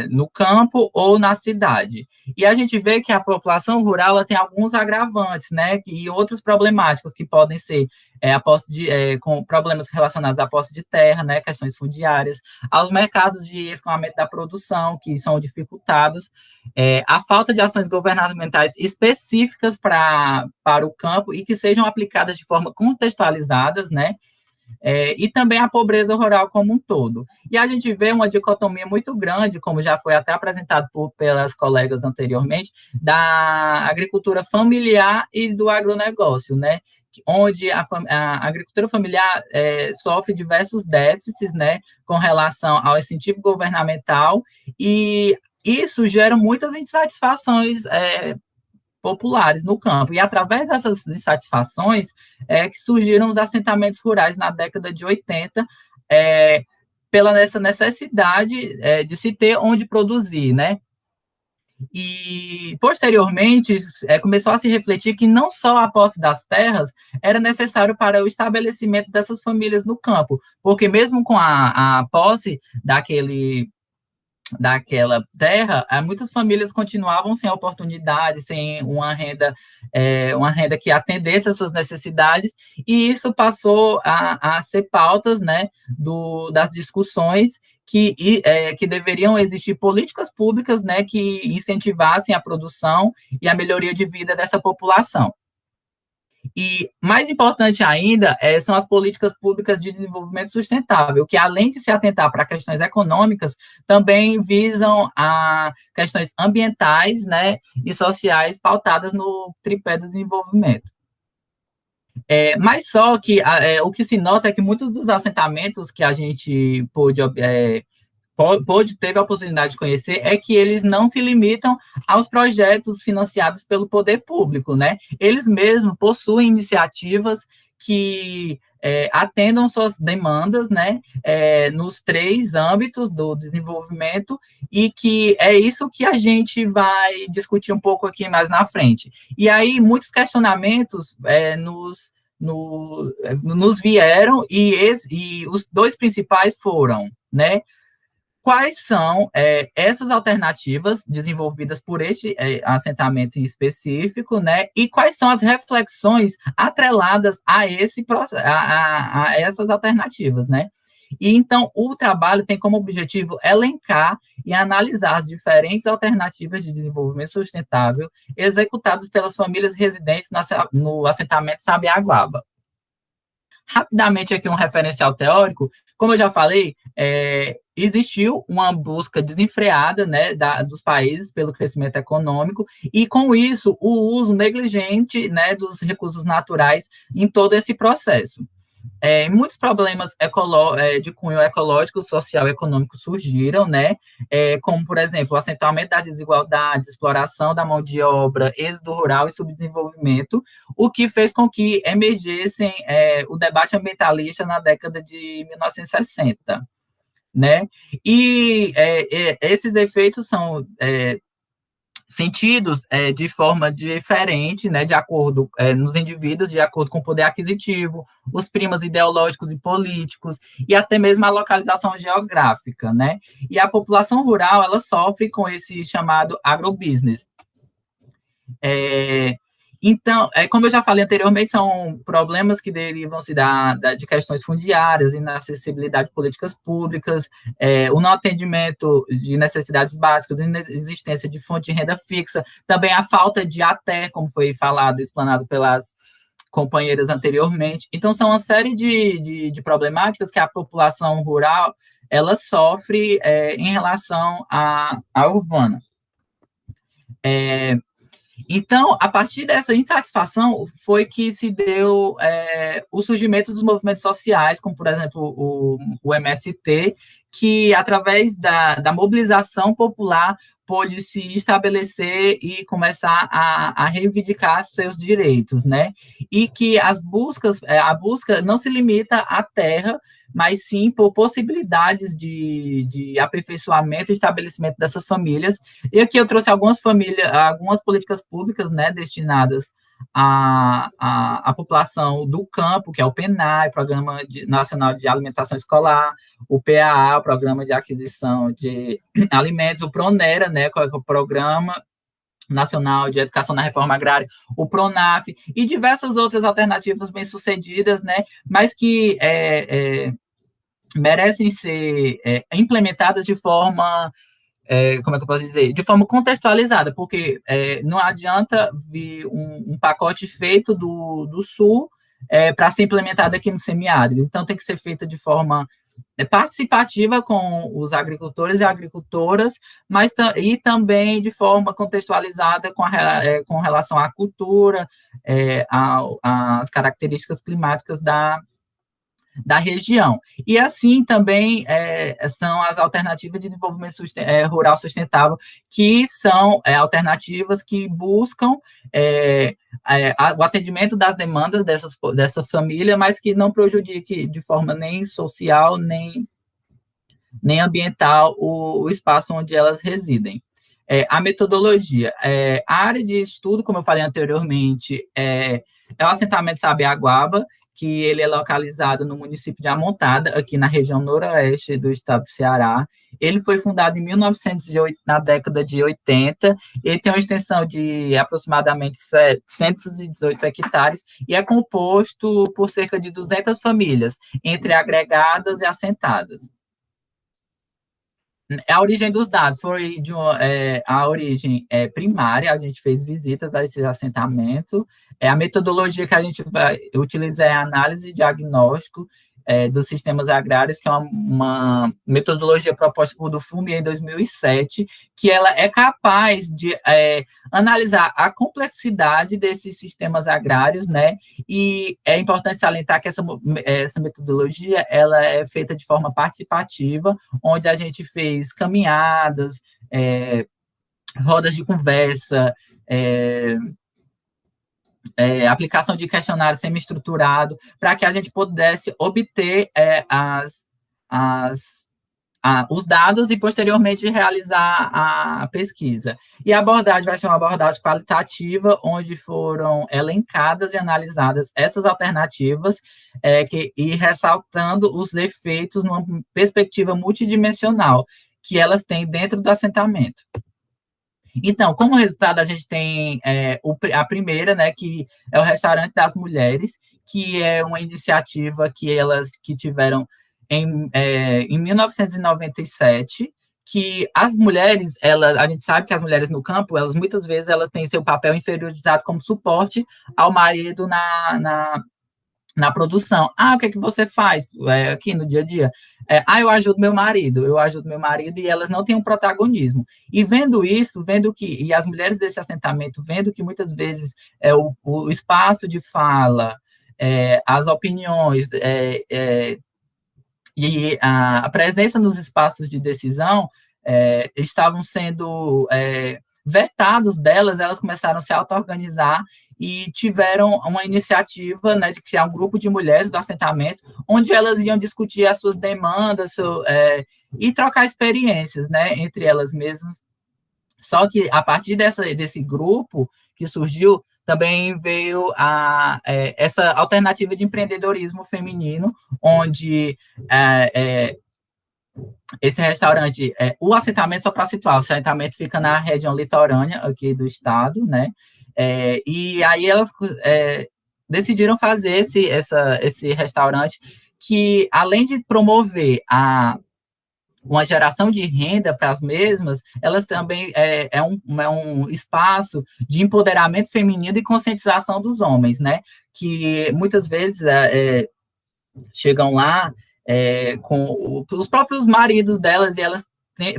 no campo ou na cidade. E a gente vê que a população rural ela tem alguns agravantes, né? E outras problemáticas que podem ser com problemas relacionados à posse de terra, né? Questões fundiárias, aos mercados de escoamento da produção, que são dificultados, a falta de ações governamentais específicas para o campo e que sejam aplicadas de forma contextualizadas, né? E também a pobreza rural como um todo. E a gente vê uma dicotomia muito grande, como já foi até apresentado pelas colegas anteriormente, da agricultura familiar e do agronegócio, né? Onde a agricultura familiar sofre diversos déficits, né, com relação ao incentivo governamental, e isso gera muitas insatisfações populares no campo. E através dessas insatisfações que surgiram os assentamentos rurais na década de 80, pela essa necessidade de se ter onde produzir, né? E, posteriormente, começou a se refletir que não só a posse das terras era necessário para o estabelecimento dessas famílias no campo, porque mesmo com a posse daquela terra, muitas famílias continuavam sem oportunidade, sem uma renda que atendesse às suas necessidades, e isso passou a ser pautas, né, das discussões que deveriam existir políticas públicas, né, que incentivassem a produção e a melhoria de vida dessa população. E, mais importante ainda, são as políticas públicas de desenvolvimento sustentável, que, além de se atentar para questões econômicas, também visam a questões ambientais, né, e sociais pautadas no tripé do desenvolvimento. Mas só que o que se nota é que muitos dos assentamentos que a gente teve a oportunidade de conhecer, é que eles não se limitam aos projetos financiados pelo poder público, né? Eles mesmos possuem iniciativas que atendam suas demandas, né? Nos três âmbitos do desenvolvimento, e que é isso que a gente vai discutir um pouco aqui mais na frente. E aí, muitos questionamentos nos vieram, e os dois principais foram, né? Quais são essas alternativas desenvolvidas por este assentamento em específico, né? E quais são as reflexões atreladas a essas alternativas, né? E então o trabalho tem como objetivo elencar e analisar as diferentes alternativas de desenvolvimento sustentável executadas pelas famílias residentes no assentamento Sabiaguaba. Rapidamente aqui um referencial teórico. Como eu já falei, existiu uma busca desenfreada, né, dos países pelo crescimento econômico, e com isso o uso negligente, né, dos recursos naturais em todo esse processo. Muitos problemas de cunho ecológico, social e econômico surgiram, né? Como, por exemplo, o acentuamento das desigualdades, exploração da mão de obra, êxodo rural e subdesenvolvimento, o que fez com que emergessem o debate ambientalista na década de 1960, né? E esses efeitos são sentidos de forma diferente, né, de acordo nos indivíduos, de acordo com o poder aquisitivo, os primas ideológicos e políticos, e até mesmo a localização geográfica, né? E a população rural, ela sofre com esse chamado agrobusiness. Então, como eu já falei anteriormente, são problemas que derivam-se de questões fundiárias, inacessibilidade de políticas públicas, o não atendimento de necessidades básicas, inexistência de fonte de renda fixa, também a falta de como foi falado, explanado pelas companheiras anteriormente. Então, são uma série de problemáticas que a população rural ela sofre em relação à urbana. Então, a partir dessa insatisfação, foi que se deu o surgimento dos movimentos sociais, como, por exemplo, o MST, que, através da mobilização popular, pôde se estabelecer e começar a reivindicar seus direitos, né? E que a busca não se limita à terra, mas sim por possibilidades de aperfeiçoamento e estabelecimento dessas famílias. E aqui eu trouxe algumas políticas públicas, né, destinadas à população do campo, que é o PNAE, Programa Nacional de Alimentação Escolar, o PAA, o Programa de Aquisição de Alimentos, o PRONERA, né, que é o Programa Nacional de Educação na Reforma Agrária, o PRONAF, e diversas outras alternativas bem-sucedidas, né, mas que merecem ser implementadas de forma, como é que eu posso dizer, de forma contextualizada, porque não adianta vir um pacote feito do Sul para ser implementado aqui no semiárido, então tem que ser feita de forma participativa com os agricultores e agricultoras, mas e também de forma contextualizada com relação à cultura, às características climáticas da região. E assim também são as alternativas de desenvolvimento rural sustentável, que são alternativas que buscam o atendimento das demandas dessa família, mas que não prejudique de forma nem social, nem ambiental o espaço onde elas residem. A metodologia. A área de estudo, como eu falei anteriormente, é o assentamento Sabiaguaba, que ele é localizado no município de Amontada, aqui na região noroeste do estado do Ceará. Ele foi fundado em 1908, na década de 80, ele tem uma extensão de aproximadamente 718 hectares e é composto por cerca de 200 famílias, entre agregadas e assentadas. A origem dos dados foi a origem primária, a gente fez visitas a esse assentamento. A metodologia que a gente vai utilizar é a análise e diagnóstico dos sistemas agrários, que é uma metodologia proposta por Dufumi em 2007, que ela é capaz de analisar a complexidade desses sistemas agrários, né? E é importante salientar que essa metodologia ela é feita de forma participativa, onde a gente fez caminhadas, rodas de conversa, aplicação de questionário semi-estruturado, para que a gente pudesse obter os dados e, posteriormente, realizar a pesquisa. E a abordagem vai ser uma abordagem qualitativa, onde foram elencadas e analisadas essas alternativas e ressaltando os efeitos numa perspectiva multidimensional que elas têm dentro do assentamento. Então, como resultado, a gente tem a primeira, né, que é o Restaurante das Mulheres, que é uma iniciativa que elas tiveram em 1997, que as mulheres, a gente sabe que as mulheres no campo, elas muitas vezes elas têm seu papel inferiorizado como suporte ao marido na produção. O que é que você faz aqui no dia a dia? Eu ajudo meu marido, e elas não têm um protagonismo. E vendo isso, e as mulheres desse assentamento, vendo que muitas vezes o espaço de fala, as opiniões, e a presença nos espaços de decisão estavam sendo vetados delas, elas começaram a se auto-organizar e tiveram uma iniciativa, né, de criar um grupo de mulheres do assentamento, onde elas iam discutir as suas demandas e trocar experiências, né, entre elas mesmas, Só que a partir desse grupo que surgiu, também veio essa alternativa de empreendedorismo feminino, onde esse restaurante, o assentamento, só para situar, o assentamento fica na região litorânea aqui do estado, né? E aí elas decidiram fazer esse restaurante que, além de promover uma geração de renda para as mesmas, elas também é um espaço de empoderamento feminino e conscientização dos homens, né? Que muitas vezes chegam lá com os próprios maridos delas e elas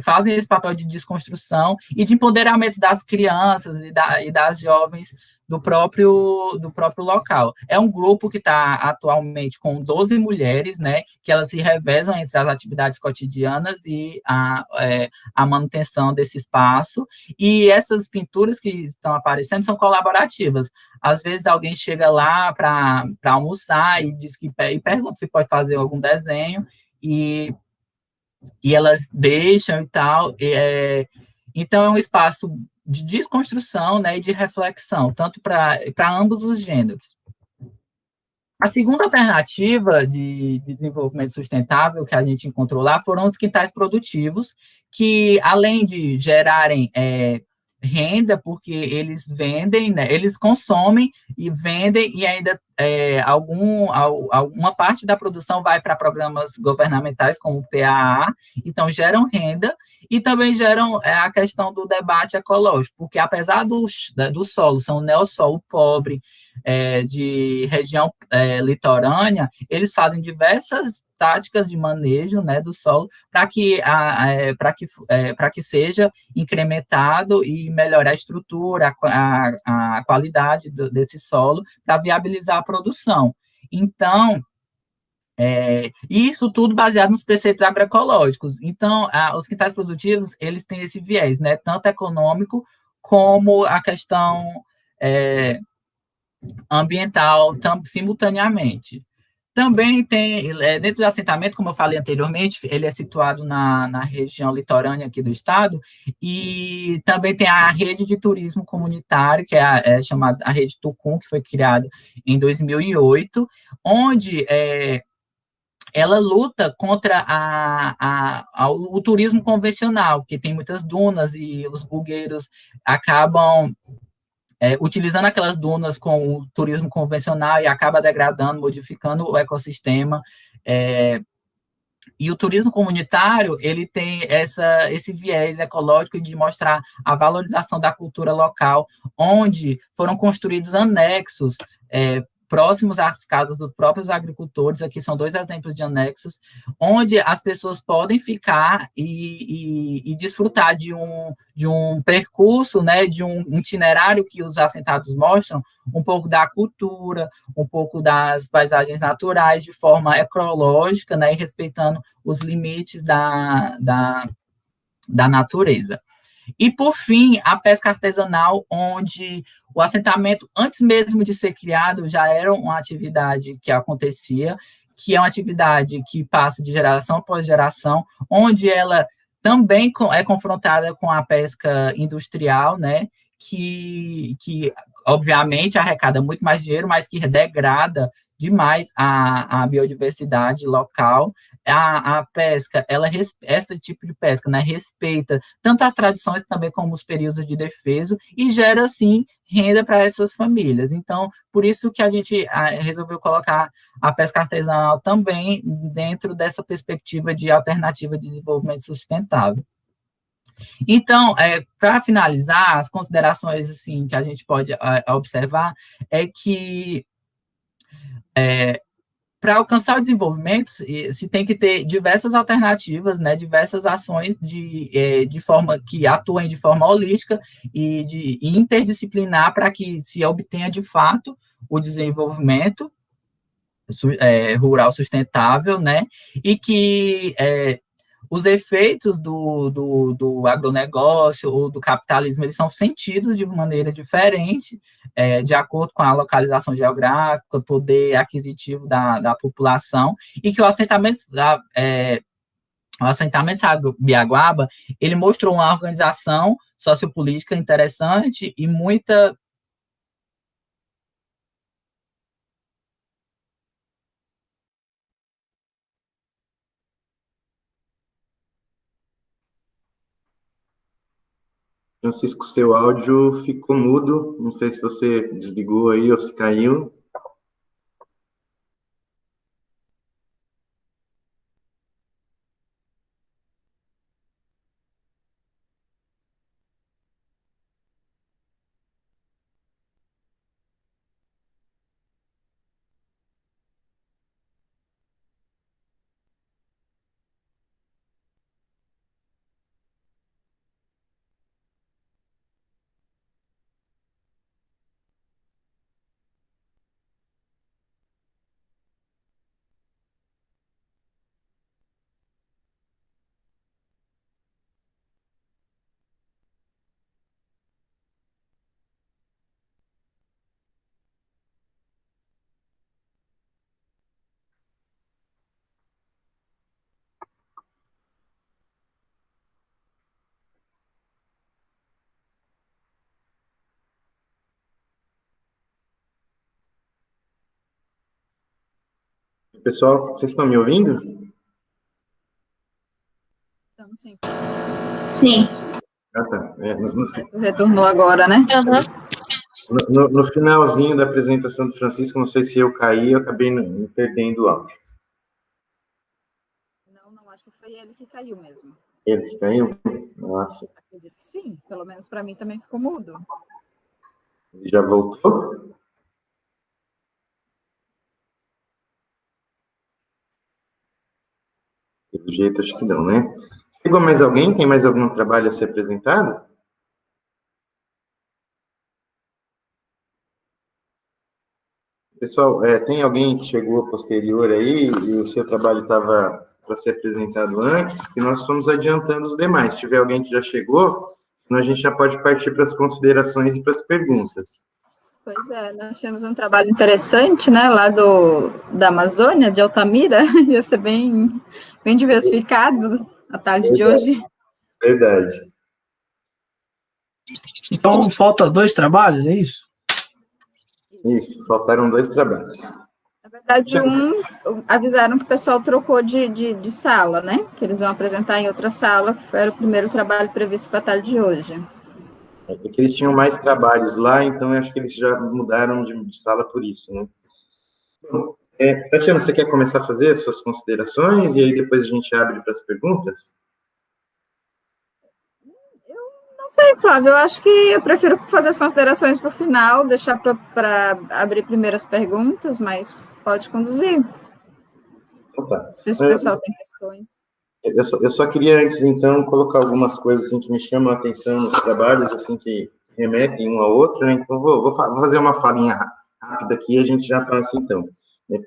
fazem esse papel de desconstrução e de empoderamento das crianças e das jovens do próprio local. É um grupo que está atualmente com 12 mulheres, né, que elas se revezam entre as atividades cotidianas e a manutenção desse espaço, e essas pinturas que estão aparecendo são colaborativas. Às vezes alguém chega lá para almoçar e diz e pergunta se pode fazer algum desenho, e elas deixam e tal. Então, é um espaço de desconstrução, né, e de reflexão, tanto para ambos os gêneros. A segunda alternativa de desenvolvimento sustentável que a gente encontrou lá foram os quintais produtivos, que, além de gerarem renda, porque eles vendem, né, eles consomem e vendem, e ainda alguma parte da produção vai para programas governamentais, como o PAA, então geram renda, e também geram a questão do debate ecológico, porque apesar do solo ser um neossolo pobre, de região litorânea, eles fazem diversas táticas de manejo, né, do solo para que seja incrementado e melhorar a estrutura, a qualidade desse solo, para viabilizar a produção. Então, isso tudo baseado nos preceitos agroecológicos. Então, os quintais produtivos, eles têm esse viés, né, tanto econômico como a questão ambiental simultaneamente. Também tem, dentro do assentamento, como eu falei anteriormente, ele é situado na região litorânea aqui do estado, e também tem a rede de turismo comunitário, que é chamada a Rede Tucum, que foi criada em 2008, onde ela luta contra o turismo convencional, que tem muitas dunas e os bugueiros acabam utilizando aquelas dunas com o turismo convencional e acaba degradando, modificando o ecossistema. E o turismo comunitário, ele tem esse viés ecológico de mostrar a valorização da cultura local, onde foram construídos anexos próximos às casas dos próprios agricultores. Aqui são 2 exemplos de anexos, onde as pessoas podem ficar e desfrutar de um percurso, né, de um itinerário que os assentados mostram, um pouco da cultura, um pouco das paisagens naturais, de forma ecológica, né, e respeitando os limites da natureza. E, por fim, a pesca artesanal, onde o assentamento, antes mesmo de ser criado, já era uma atividade que acontecia, que é uma atividade que passa de geração após geração, onde ela também é confrontada com a pesca industrial, né, que obviamente arrecada muito mais dinheiro, mas que degrada demais a biodiversidade local. A pesca, esse tipo de pesca, né, respeita tanto as tradições também como os períodos de defeso e gera, assim, renda para essas famílias. Então, por isso que a gente resolveu colocar a pesca artesanal também dentro dessa perspectiva de alternativa de desenvolvimento sustentável. Então, para finalizar, as considerações assim, que a gente pode observar é que para alcançar o desenvolvimento, se tem que ter diversas alternativas, né, diversas ações de forma que atuem de forma holística e interdisciplinar para que se obtenha de fato o desenvolvimento rural sustentável, né, e que os efeitos do agronegócio ou do capitalismo, eles são sentidos de maneira diferente, de acordo com a localização geográfica, poder aquisitivo da população, e que o assentamento o assentamento Sabiaguaba, ele mostrou uma organização sociopolítica interessante e muita... Francisco, seu áudio ficou mudo, não sei se você desligou aí ou se caiu. Pessoal, vocês estão me ouvindo? Então, sim. Sim. Ah, tá. Retornou agora, né? No finalzinho da apresentação do Francisco, não sei se eu caí, eu acabei me perdendo o áudio. Não, acho que foi ele que caiu mesmo. Ele que caiu? Nossa. Acredito que sim, pelo menos para mim também ficou mudo. Ele já voltou? Pelo jeito, acho que não, né? Chegou mais alguém? Tem mais algum trabalho a ser apresentado? Pessoal, tem alguém que chegou posterior aí e o seu trabalho estava para ser apresentado antes, e nós fomos adiantando os demais. Se tiver alguém que já chegou, a gente já pode partir para as considerações e para as perguntas. Pois é, nós tivemos um trabalho interessante, né, lá da Amazônia, de Altamira, ia ser bem diversificado a tarde de hoje. Verdade. Então, falta 2 trabalhos, é isso? Isso, faltaram 2 trabalhos. Na verdade, avisaram que o pessoal trocou de sala, né, que eles vão apresentar em outra sala, que era o primeiro trabalho previsto para a tarde de hoje. É que eles tinham mais trabalhos lá, então eu acho que eles já mudaram de sala por isso, né? Bom, Tatiana, você quer começar a fazer as suas considerações e aí depois a gente abre para as perguntas? Não sei, Flávio, eu acho que eu prefiro fazer as considerações para o final, deixar para abrir primeiro as perguntas, mas pode conduzir. Então tá. Se o pessoal tem questões. Eu só queria antes, então, colocar algumas coisas assim, que me chamam a atenção nos trabalhos, assim, que remetem um ao outro, né? Então, vou fazer uma falinha rápida aqui e a gente já passa, então.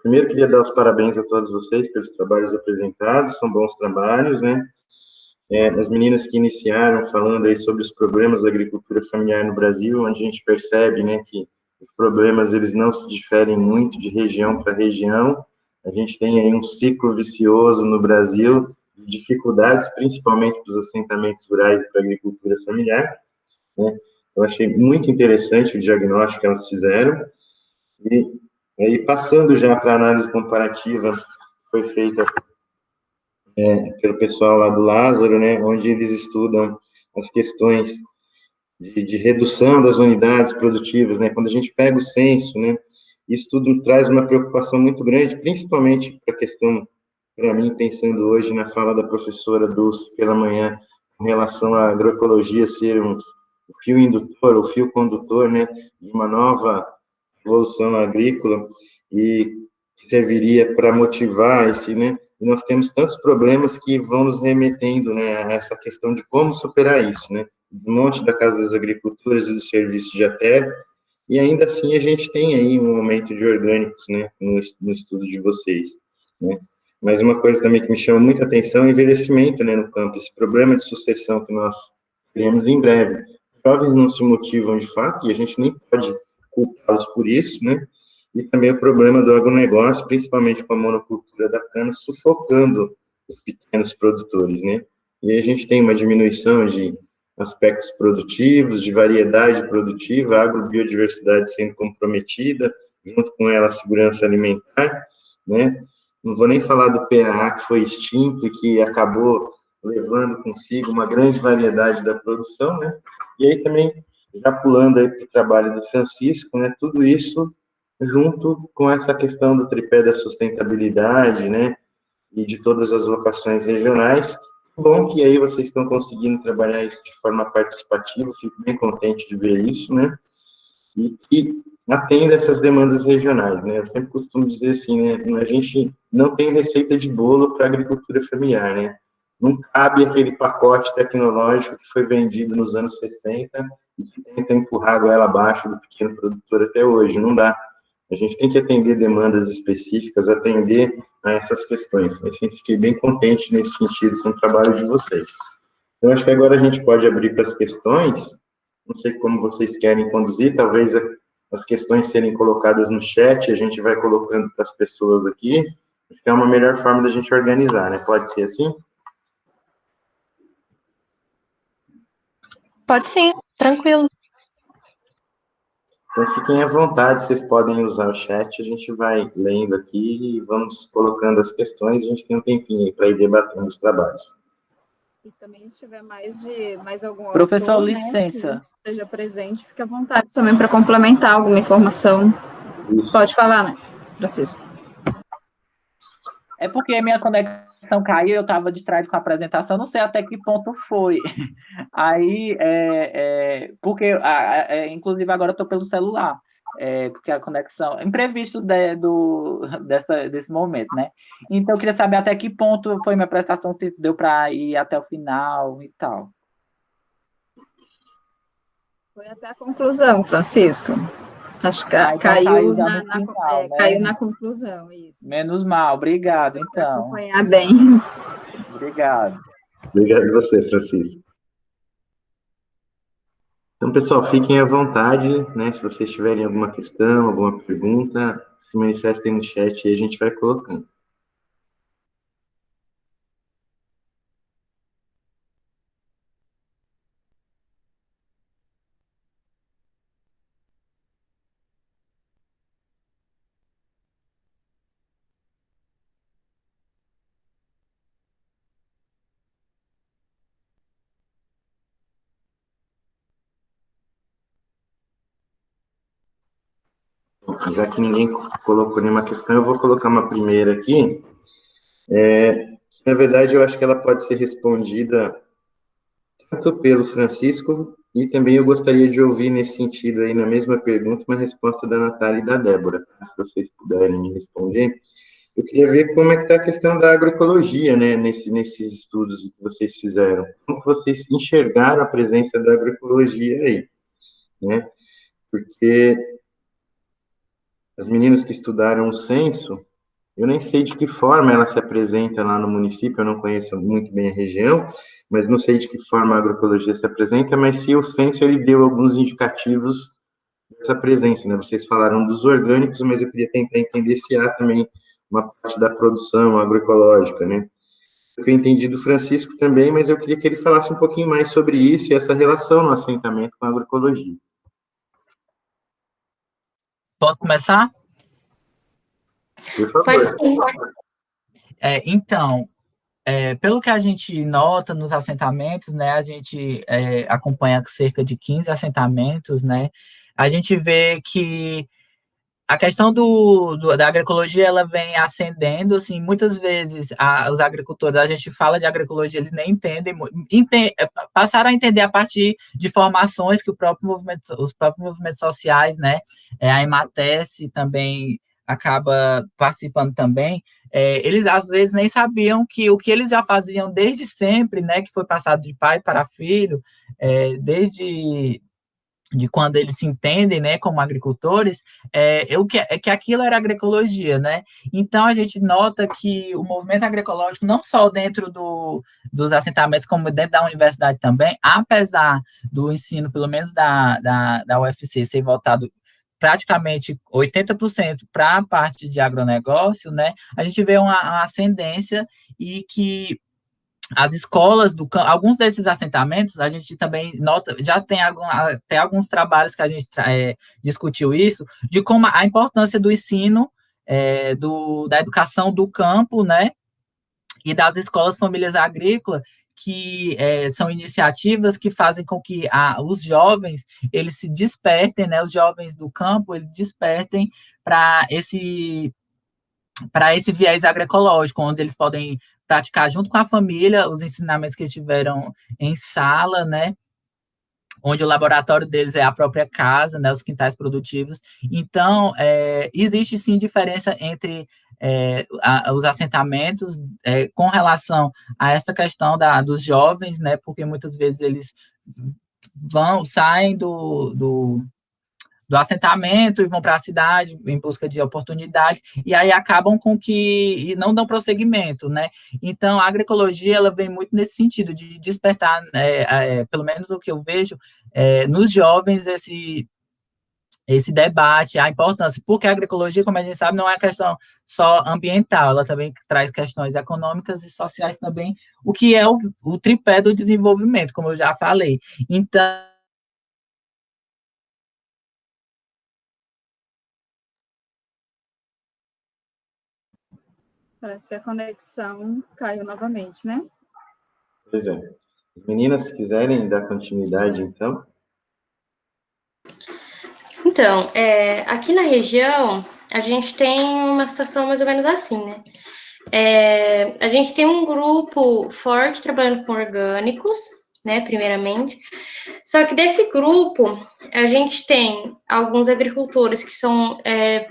Primeiro, queria dar os parabéns a todos vocês pelos trabalhos apresentados, são bons trabalhos, né? As meninas que iniciaram falando aí sobre os problemas da agricultura familiar no Brasil, onde a gente percebe, né, que os problemas, eles não se diferem muito de região para região. A gente tem aí um ciclo vicioso no Brasil, dificuldades, principalmente para os assentamentos rurais e para a agricultura familiar, né? Eu achei muito interessante o diagnóstico que elas fizeram, e aí, passando já para a análise comparativa, que foi feita pelo pessoal lá do Lázaro, né, onde eles estudam as questões de redução das unidades produtivas, né, quando a gente pega o censo, né, isso tudo traz uma preocupação muito grande, principalmente para a questão, para mim, pensando hoje na fala da professora Dulce pela manhã, com relação à agroecologia ser o fio indutor, o fio condutor, né, de uma nova evolução agrícola, e que serviria para motivar esse, né, e nós temos tantos problemas que vão nos remetendo, né, a essa questão de como superar isso, né, um monte da Casa das Agriculturas e do Serviço de Aterro, e ainda assim a gente tem aí um aumento de orgânicos, né, no estudo de vocês, né. Mas uma coisa também que me chama muita atenção é o envelhecimento, né, no campo, esse problema de sucessão que nós teremos em breve. Jovens não se motivam de fato, e a gente nem pode culpá-los por isso, né, e também o problema do agronegócio, principalmente com a monocultura da cana, sufocando os pequenos produtores, né? E aí a gente tem uma diminuição de aspectos produtivos, de variedade produtiva, a agrobiodiversidade sendo comprometida, junto com ela a segurança alimentar, né? Não vou nem falar do PAA que foi extinto e que acabou levando consigo uma grande variedade da produção, né? E aí também, já pulando aí para o trabalho do Francisco, né? Tudo isso junto com essa questão do tripé da sustentabilidade, né? E de todas as vocações regionais. Bom que aí vocês estão conseguindo trabalhar isso de forma participativa, fico bem contente de ver isso, né? E que atenda essas demandas regionais, né? Eu sempre costumo dizer assim, né? A gente não tem receita de bolo para a agricultura familiar, né? Não cabe aquele pacote tecnológico que foi vendido nos anos 60 e que tenta empurrar a goela abaixo do pequeno produtor até hoje, não dá. A gente tem que atender demandas específicas, atender a essas questões. Eu sempre fiquei bem contente nesse sentido com o trabalho de vocês. Então, acho que agora a gente pode abrir para as questões. Não sei como vocês querem conduzir, talvez as questões serem colocadas no chat, a gente vai colocando para as pessoas aqui. Acho que é uma melhor forma da gente organizar, né? Pode ser assim? Pode sim, tranquilo. Então, fiquem à vontade, vocês podem usar o chat, a gente vai lendo aqui e vamos colocando as questões, a gente tem um tempinho aí para ir debatendo os trabalhos. E também, se tiver mais algum Professor, autor, licença. Né, que esteja presente, fique à vontade também para complementar alguma informação. Isso. Pode falar, né, Francisco? É porque a minha conexão caiu, eu estava distraído com a apresentação, não sei até que ponto foi. Aí, porque, inclusive, agora eu estou pelo celular, porque a conexão, imprevisto desse momento, né? Então, eu queria saber até que ponto foi minha apresentação, se deu para ir até o final e tal. Foi até a conclusão, Francisco. Acho que então caiu final, né? caiu na conclusão, isso. Menos mal, obrigado, então. Acompanhar bem. Obrigado. Obrigado a você, Francisco. Então, pessoal, fiquem à vontade, né? Se vocês tiverem alguma questão, alguma pergunta, se manifestem no chat e a gente vai colocando. Já que ninguém colocou nenhuma questão, eu vou colocar uma primeira aqui. Na verdade, eu acho que ela pode ser respondida tanto pelo Francisco, e também eu gostaria de ouvir nesse sentido aí, na mesma pergunta, uma resposta da Natália e da Débora, se vocês puderem me responder. Eu queria ver como é que está a questão da agroecologia, né, nesses estudos que vocês fizeram. Como que vocês enxergaram a presença da agroecologia aí, né? Porque as meninas que estudaram o censo, eu nem sei de que forma ela se apresenta lá no município, eu não conheço muito bem a região, mas não sei de que forma a agroecologia se apresenta, mas se o censo ele deu alguns indicativos dessa presença, né? Vocês falaram dos orgânicos, mas eu queria tentar entender se há também uma parte da produção agroecológica, né? Eu entendi do Francisco também, mas eu queria que ele falasse um pouquinho mais sobre isso e essa relação no assentamento com a agroecologia. Posso começar? Por favor. Pode sim. Então, pelo que a gente nota nos assentamentos, né, a gente acompanha cerca de 15 assentamentos, né, a gente vê que a questão da agroecologia, ela vem ascendendo, assim, muitas vezes os agricultores, a gente fala de agroecologia, eles nem entendem, passaram a entender a partir de formações que os próprios movimentos sociais, né, a Emates também acaba participando também, eles às vezes nem sabiam que o que eles já faziam desde sempre, né, que foi passado de pai para filho, desde quando eles se entendem, né, como agricultores, que aquilo era agroecologia, né? Então, a gente nota que o movimento agroecológico, não só dentro dos assentamentos, como dentro da universidade também, apesar do ensino, pelo menos da UFC, ser voltado praticamente 80% para a parte de agronegócio, né, a gente vê uma ascendência e que as escolas do campo, alguns desses assentamentos, a gente também nota, já tem até alguns trabalhos que a gente discutiu isso, de como a importância do ensino, da educação do campo, né, e das escolas famílias agrícolas, que são iniciativas que fazem com que os jovens, eles se despertem, né, os jovens do campo, eles despertem para esse viés agroecológico, onde eles podem praticar junto com a família os ensinamentos que eles tiveram em sala, né, onde o laboratório deles é a própria casa, né, os quintais produtivos. Então, existe sim diferença entre os assentamentos com relação a essa questão dos jovens, né, porque muitas vezes eles saem do assentamento e vão para a cidade em busca de oportunidades, e aí acabam com que não dão prosseguimento, né? Então, a agroecologia, ela vem muito nesse sentido, de despertar, pelo menos o que eu vejo, nos jovens, esse debate, a importância, porque a agroecologia, como a gente sabe, não é questão só ambiental, ela também traz questões econômicas e sociais também, o que é o tripé do desenvolvimento, como eu já falei. Então, parece que a conexão caiu novamente, né? Pois é. Meninas, se quiserem dar continuidade, então. Então, aqui na região, a gente tem uma situação mais ou menos assim, né? A gente tem um grupo forte trabalhando com orgânicos, né, primeiramente. Só que desse grupo, a gente tem alguns agricultores que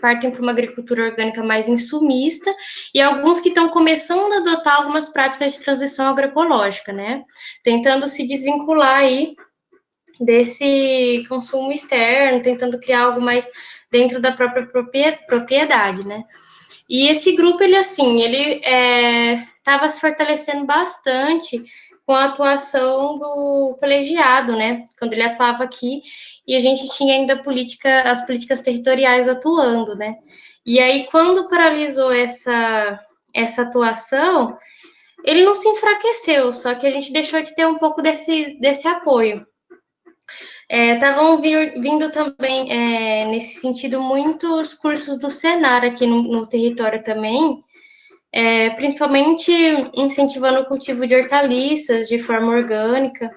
partem para uma agricultura orgânica mais insumista e alguns que estão começando a adotar algumas práticas de transição agroecológica, né? Tentando se desvincular aí desse consumo externo, tentando criar algo mais dentro da própria propriedade, né? E esse grupo, ele estava se fortalecendo bastante com a atuação do colegiado, né? Quando ele atuava aqui, e a gente tinha ainda as políticas territoriais atuando, né? E aí, quando paralisou essa atuação, ele não se enfraqueceu, só que a gente deixou de ter um pouco desse apoio. Estavam vindo também, nesse sentido, muitos cursos do Senar aqui no território também, principalmente incentivando o cultivo de hortaliças de forma orgânica,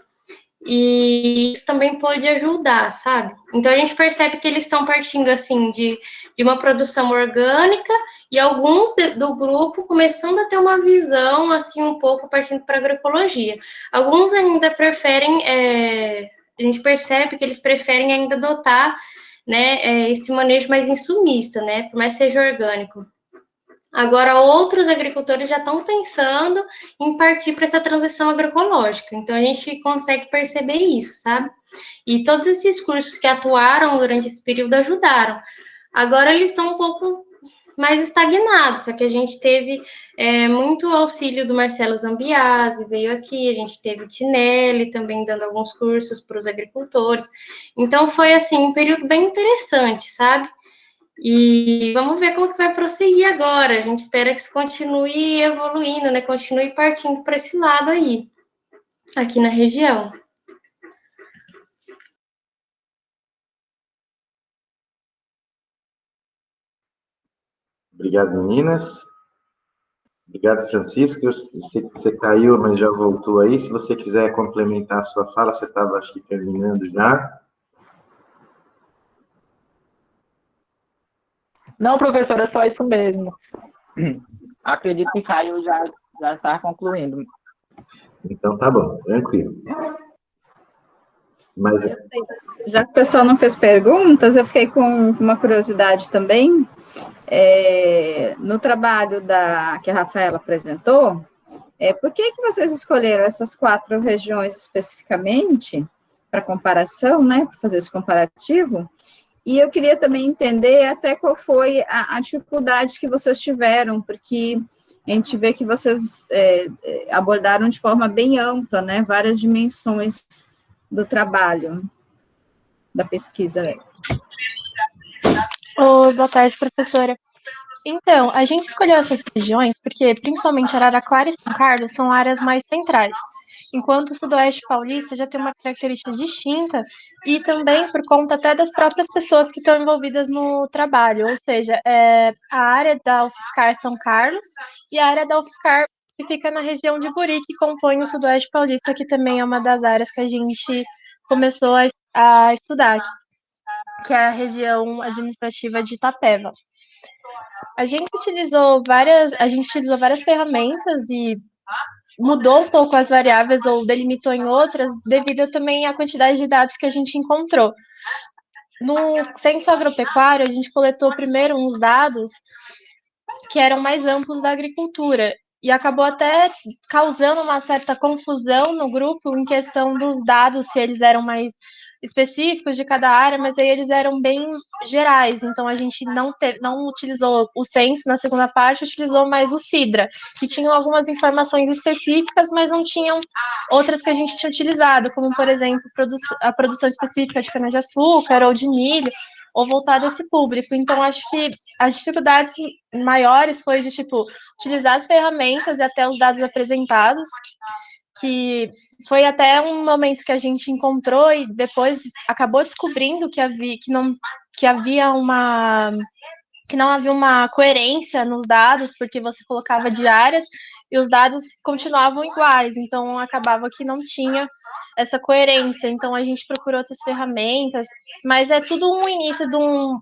e isso também pode ajudar, sabe? Então, a gente percebe que eles estão partindo, assim, de uma produção orgânica, e alguns do grupo começando a ter uma visão, assim, um pouco partindo para a agroecologia. Alguns ainda preferem... a gente percebe que eles preferem ainda adotar, né, esse manejo mais insumista, né, por mais que seja orgânico. Agora, outros agricultores já estão pensando em partir para essa transição agroecológica. Então, a gente consegue perceber isso, sabe? E todos esses cursos que atuaram durante esse período ajudaram. Agora, eles estão um pouco mais estagnados, só que a gente teve muito auxílio do Marcelo Zambiase, veio aqui, a gente teve o Tinelli também dando alguns cursos para os agricultores. Então, foi, assim, um período bem interessante, sabe? E vamos ver como que vai prosseguir agora. A gente espera que isso continue evoluindo, né? Continue partindo para esse lado aí, aqui na região. Obrigado, meninas. Obrigado, Francisco. Você caiu, mas já voltou aí. Se você quiser complementar a sua fala, você estava, acho que, terminando já. Não, professor, é só isso mesmo. Acredito que Caio já está concluindo. Então, tá bom, tranquilo. Mas... Já que o pessoal não fez perguntas, eu fiquei com uma curiosidade também. No trabalho que a Rafaela apresentou, por que vocês escolheram essas 4 regiões especificamente para comparação, né, para fazer esse comparativo? E eu queria também entender até qual foi a dificuldade que vocês tiveram, porque a gente vê que vocês abordaram de forma bem ampla, né, várias dimensões do trabalho, da pesquisa. Oi, boa tarde, professora. Então, a gente escolheu essas regiões porque, principalmente Araraquara e São Carlos, são áreas mais centrais, enquanto o Sudoeste Paulista já tem uma característica distinta e também por conta até das próprias pessoas que estão envolvidas no trabalho, ou seja, a área da UFSCar São Carlos e a área da UFSCar que fica na região de Buri, que compõe o Sudoeste Paulista, que também é uma das áreas que a gente começou a estudar, que é a região administrativa de Itapeva. A gente utilizou várias ferramentas e mudou um pouco as variáveis ou delimitou em outras, devido também à quantidade de dados que a gente encontrou. No censo agropecuário, a gente coletou primeiro uns dados que eram mais amplos da agricultura, e acabou até causando uma certa confusão no grupo em questão dos dados, se eles eram mais específicos de cada área, mas aí eles eram bem gerais, então a gente não utilizou o censo na segunda parte, utilizou mais o Sidra, que tinham algumas informações específicas, mas não tinham outras que a gente tinha utilizado, como, por exemplo, a produção específica de cana-de-açúcar ou de milho, ou voltada a esse público. Então, acho que as dificuldades maiores foi de, tipo, utilizar as ferramentas e até os dados apresentados, que foi até um momento que a gente encontrou e depois acabou descobrindo que não havia uma coerência nos dados, porque você colocava diárias e os dados continuavam iguais, então acabava que não tinha essa coerência. Então a gente procurou outras ferramentas, mas é tudo um início de um.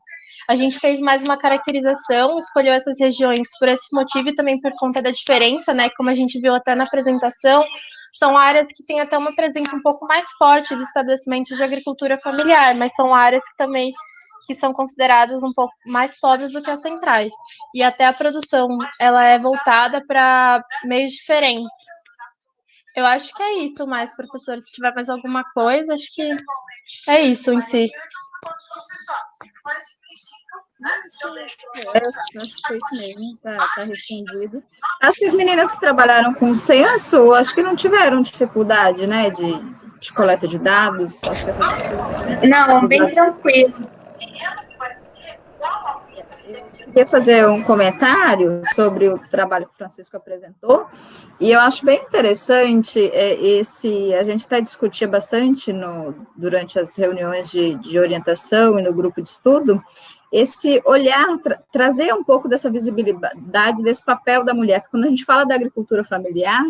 A gente fez mais uma caracterização, escolheu essas regiões por esse motivo e também por conta da diferença, né? Como a gente viu até na apresentação, são áreas que têm até uma presença um pouco mais forte de estabelecimentos de agricultura familiar, mas são áreas que também que são consideradas um pouco mais pobres do que as centrais. E até a produção, ela é voltada para meios diferentes. Eu acho que é isso mais, professor. Se tiver mais alguma coisa, acho que é isso em si. Acho que foi isso mesmo, tá respondido. Acho que as meninas que trabalharam com o censo, acho que não tiveram dificuldade, né, de coleta de dados. Acho que essa Não, bem tranquilo. Eu queria fazer um comentário sobre o trabalho que o Francisco apresentou, e eu acho bem interessante a gente até discutia bastante durante as reuniões de orientação e no grupo de estudo, esse olhar, trazer um pouco dessa visibilidade, desse papel da mulher. Quando a gente fala da agricultura familiar,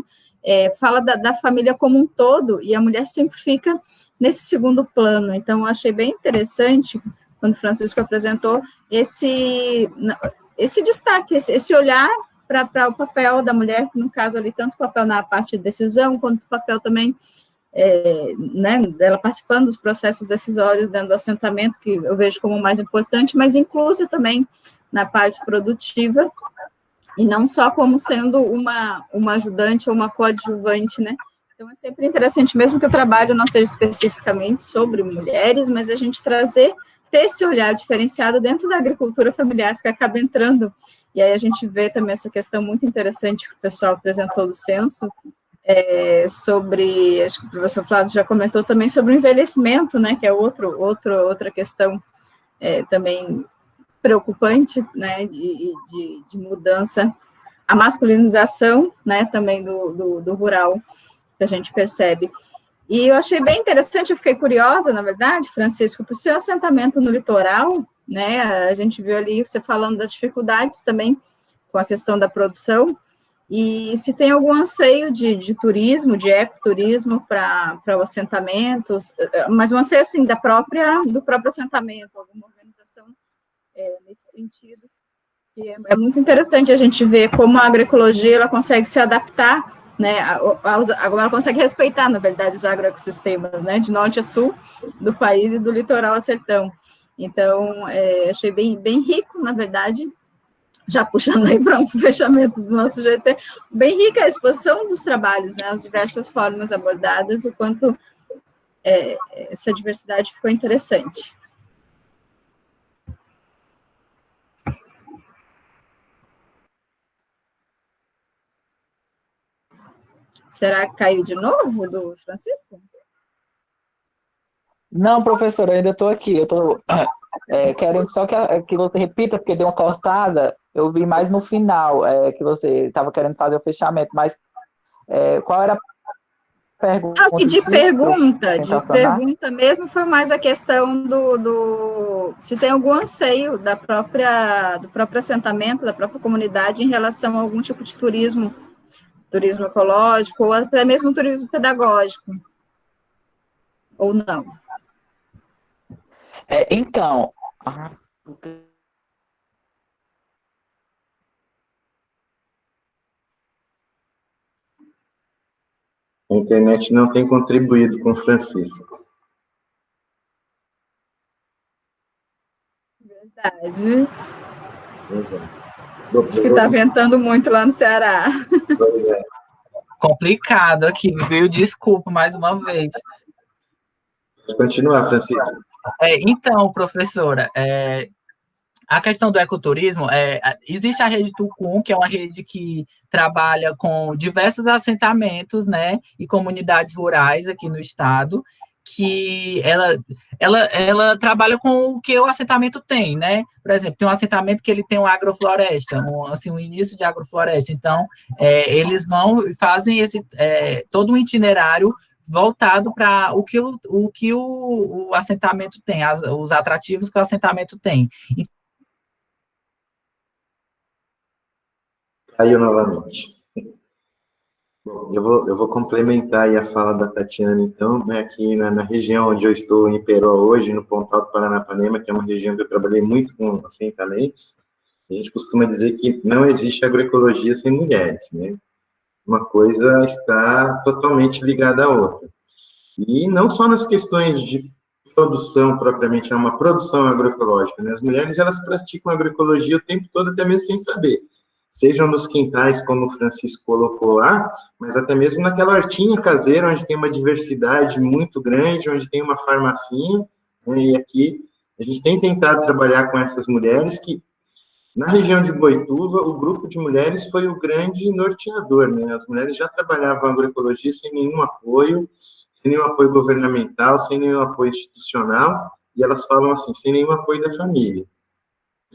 fala da família como um todo, e a mulher sempre fica nesse segundo plano. Então, eu achei bem interessante, quando o Francisco apresentou, esse destaque, esse olhar para o papel da mulher, no caso ali, tanto o papel na parte de decisão, quanto o papel também né, dela participando dos processos decisórios dentro do assentamento, que eu vejo como o mais importante, mas inclusa também na parte produtiva, e não só como sendo uma ajudante ou uma coadjuvante, né? Então, é sempre interessante, mesmo que o trabalho não seja especificamente sobre mulheres, mas a gente ter esse olhar diferenciado dentro da agricultura familiar, que acaba entrando, e aí a gente vê também essa questão muito interessante que o pessoal apresentou do censo, sobre, acho que o professor Flávio já comentou também sobre o envelhecimento, né, que é outra questão também preocupante, né, de mudança, a masculinização, né, também do rural, que a gente percebe. E eu achei bem interessante, eu fiquei curiosa, na verdade, Francisco, para o seu assentamento no litoral, né, a gente viu ali você falando das dificuldades também com a questão da produção, e se tem algum anseio de turismo, de ecoturismo para o assentamento, mas um anseio, assim, do próprio assentamento, alguma organização nesse sentido. E é muito interessante a gente ver como a agroecologia ela consegue se adaptar, né, agora ela consegue respeitar, na verdade, os agroecossistemas, né, de norte a sul do país e do litoral a sertão. Então, achei bem rico, na verdade, já puxando aí para um fechamento do nosso GT, bem rica a exposição dos trabalhos, né, as diversas formas abordadas, o quanto essa diversidade ficou interessante. Será que caiu de novo do Francisco? Não, professora, ainda estou aqui. querendo só que você repita, porque deu uma cortada, eu vi mais no final, que você estava querendo fazer o fechamento, mas qual era a pergunta? Acho que tentar de sanar? pergunta mesmo foi mais a questão se tem algum anseio do próprio assentamento, da própria comunidade em relação a algum tipo de turismo ecológico, ou até mesmo turismo pedagógico, ou não. Então, A internet não tem contribuído com o Francisco. Verdade. Pois é. Acho que está ventando muito lá no Ceará. Pois é. Complicado aqui, viu? Desculpa mais uma vez. Pode continuar, Francisco. Então, professora, a questão do ecoturismo, existe a rede Tucum, que é uma rede que trabalha com diversos assentamentos, né, e comunidades rurais aqui no estado, que ela trabalha com o que o assentamento tem, né? Por exemplo, tem um assentamento que ele tem uma agrofloresta, um início de agrofloresta. Então, eles vão e fazem todo um itinerário voltado para o que o assentamento tem, os atrativos que o assentamento tem. Caiu novamente. Bom, eu vou complementar aí a fala da Tatiana, então, né, aqui na região onde eu estou, em Iperó, hoje, no Pontal do Paranapanema, que é uma região que eu trabalhei muito com assentamentos, a gente costuma dizer que não existe agroecologia sem mulheres, né? Uma coisa está totalmente ligada à outra. E não só nas questões de produção propriamente, é uma produção agroecológica, né? As mulheres, elas praticam agroecologia o tempo todo, até mesmo sem saber. Sejam nos quintais, como o Francisco colocou lá, mas até mesmo naquela hortinha caseira, onde tem uma diversidade muito grande, onde tem uma farmacinha, né? E aqui a gente tem tentado trabalhar com essas mulheres que, na região de Boituva, o grupo de mulheres foi o grande norteador, né? As mulheres já trabalhavam agroecologia sem nenhum apoio governamental, sem nenhum apoio institucional, e elas falam assim, sem nenhum apoio da família.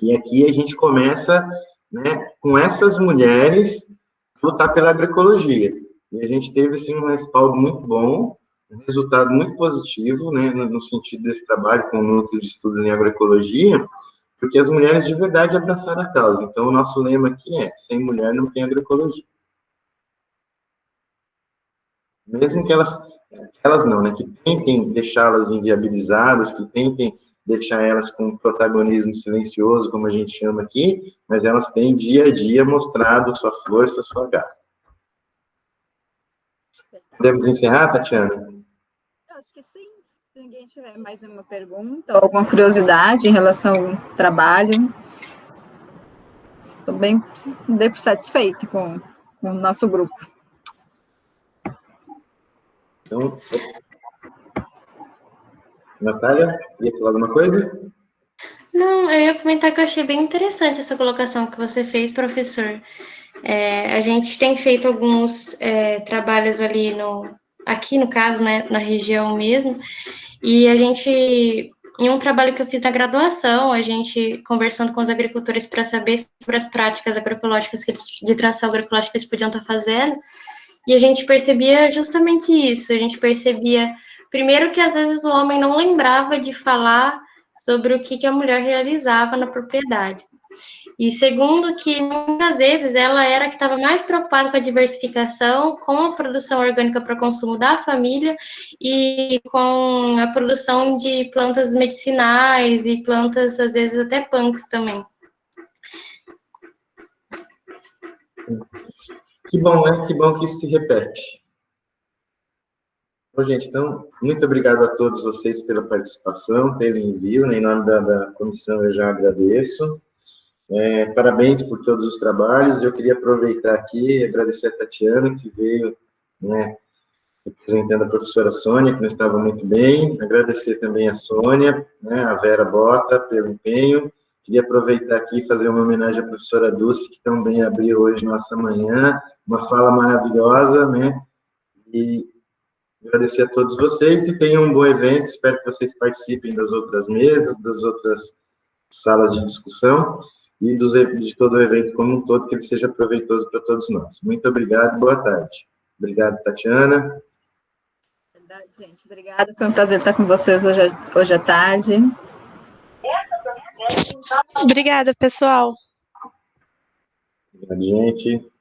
E aqui a gente começa, né, com essas mulheres, lutar pela agroecologia. E a gente teve, assim, um respaldo muito bom, um resultado muito positivo, né, no sentido desse trabalho com o Núcleo de Estudos em Agroecologia, porque as mulheres de verdade abraçaram a causa. Então, o nosso lema aqui é, sem mulher não tem agroecologia. Mesmo que elas não, né, que tentem deixá-las inviabilizadas, que tentem deixar elas com protagonismo silencioso, como a gente chama aqui, mas elas têm dia a dia mostrado sua força, sua garra. Podemos encerrar, Tatiana? Eu acho que sim. Se ninguém tiver mais uma pergunta ou alguma curiosidade em relação ao trabalho, estou bem satisfeita com o nosso grupo. Então, Natália, queria falar alguma coisa? Não, eu ia comentar que eu achei bem interessante essa colocação que você fez, professor. A gente tem feito alguns trabalhos ali aqui no caso, né, na região mesmo, e a gente, em um trabalho que eu fiz na graduação, a gente conversando com os agricultores para saber sobre as práticas agroecológicas de transição agroecológica que eles podiam estar fazendo, e a gente percebia justamente isso, a gente percebia, primeiro, que às vezes o homem não lembrava de falar sobre o que a mulher realizava na propriedade. E segundo, que muitas vezes ela era a que estava mais preocupada com a diversificação, com a produção orgânica para consumo da família e com a produção de plantas medicinais e plantas, às vezes, até punks também. Que bom, né? Que bom que isso se repete. Bom, gente, então, muito obrigado a todos vocês pela participação, pelo envio, né? Em nome da comissão eu já agradeço. Parabéns por todos os trabalhos. Eu queria aproveitar aqui e agradecer a Tatiana, que veio, né, representando a professora Sônia, que não estava muito bem. Agradecer também a Sônia, né, a Vera Bota, pelo empenho. Queria aproveitar aqui e fazer uma homenagem à professora Dulce, que também abriu hoje nossa manhã, uma fala maravilhosa, né? E Agradecer a todos vocês e tenham um bom evento. Espero que vocês participem das outras mesas, das outras salas de discussão e de todo o evento como um todo, que ele seja proveitoso para todos nós. Muito obrigado e boa tarde. Obrigado, Tatiana. Verdade, gente. Obrigada. Foi um prazer estar com vocês hoje à tarde. Obrigada, pessoal. Obrigado, gente.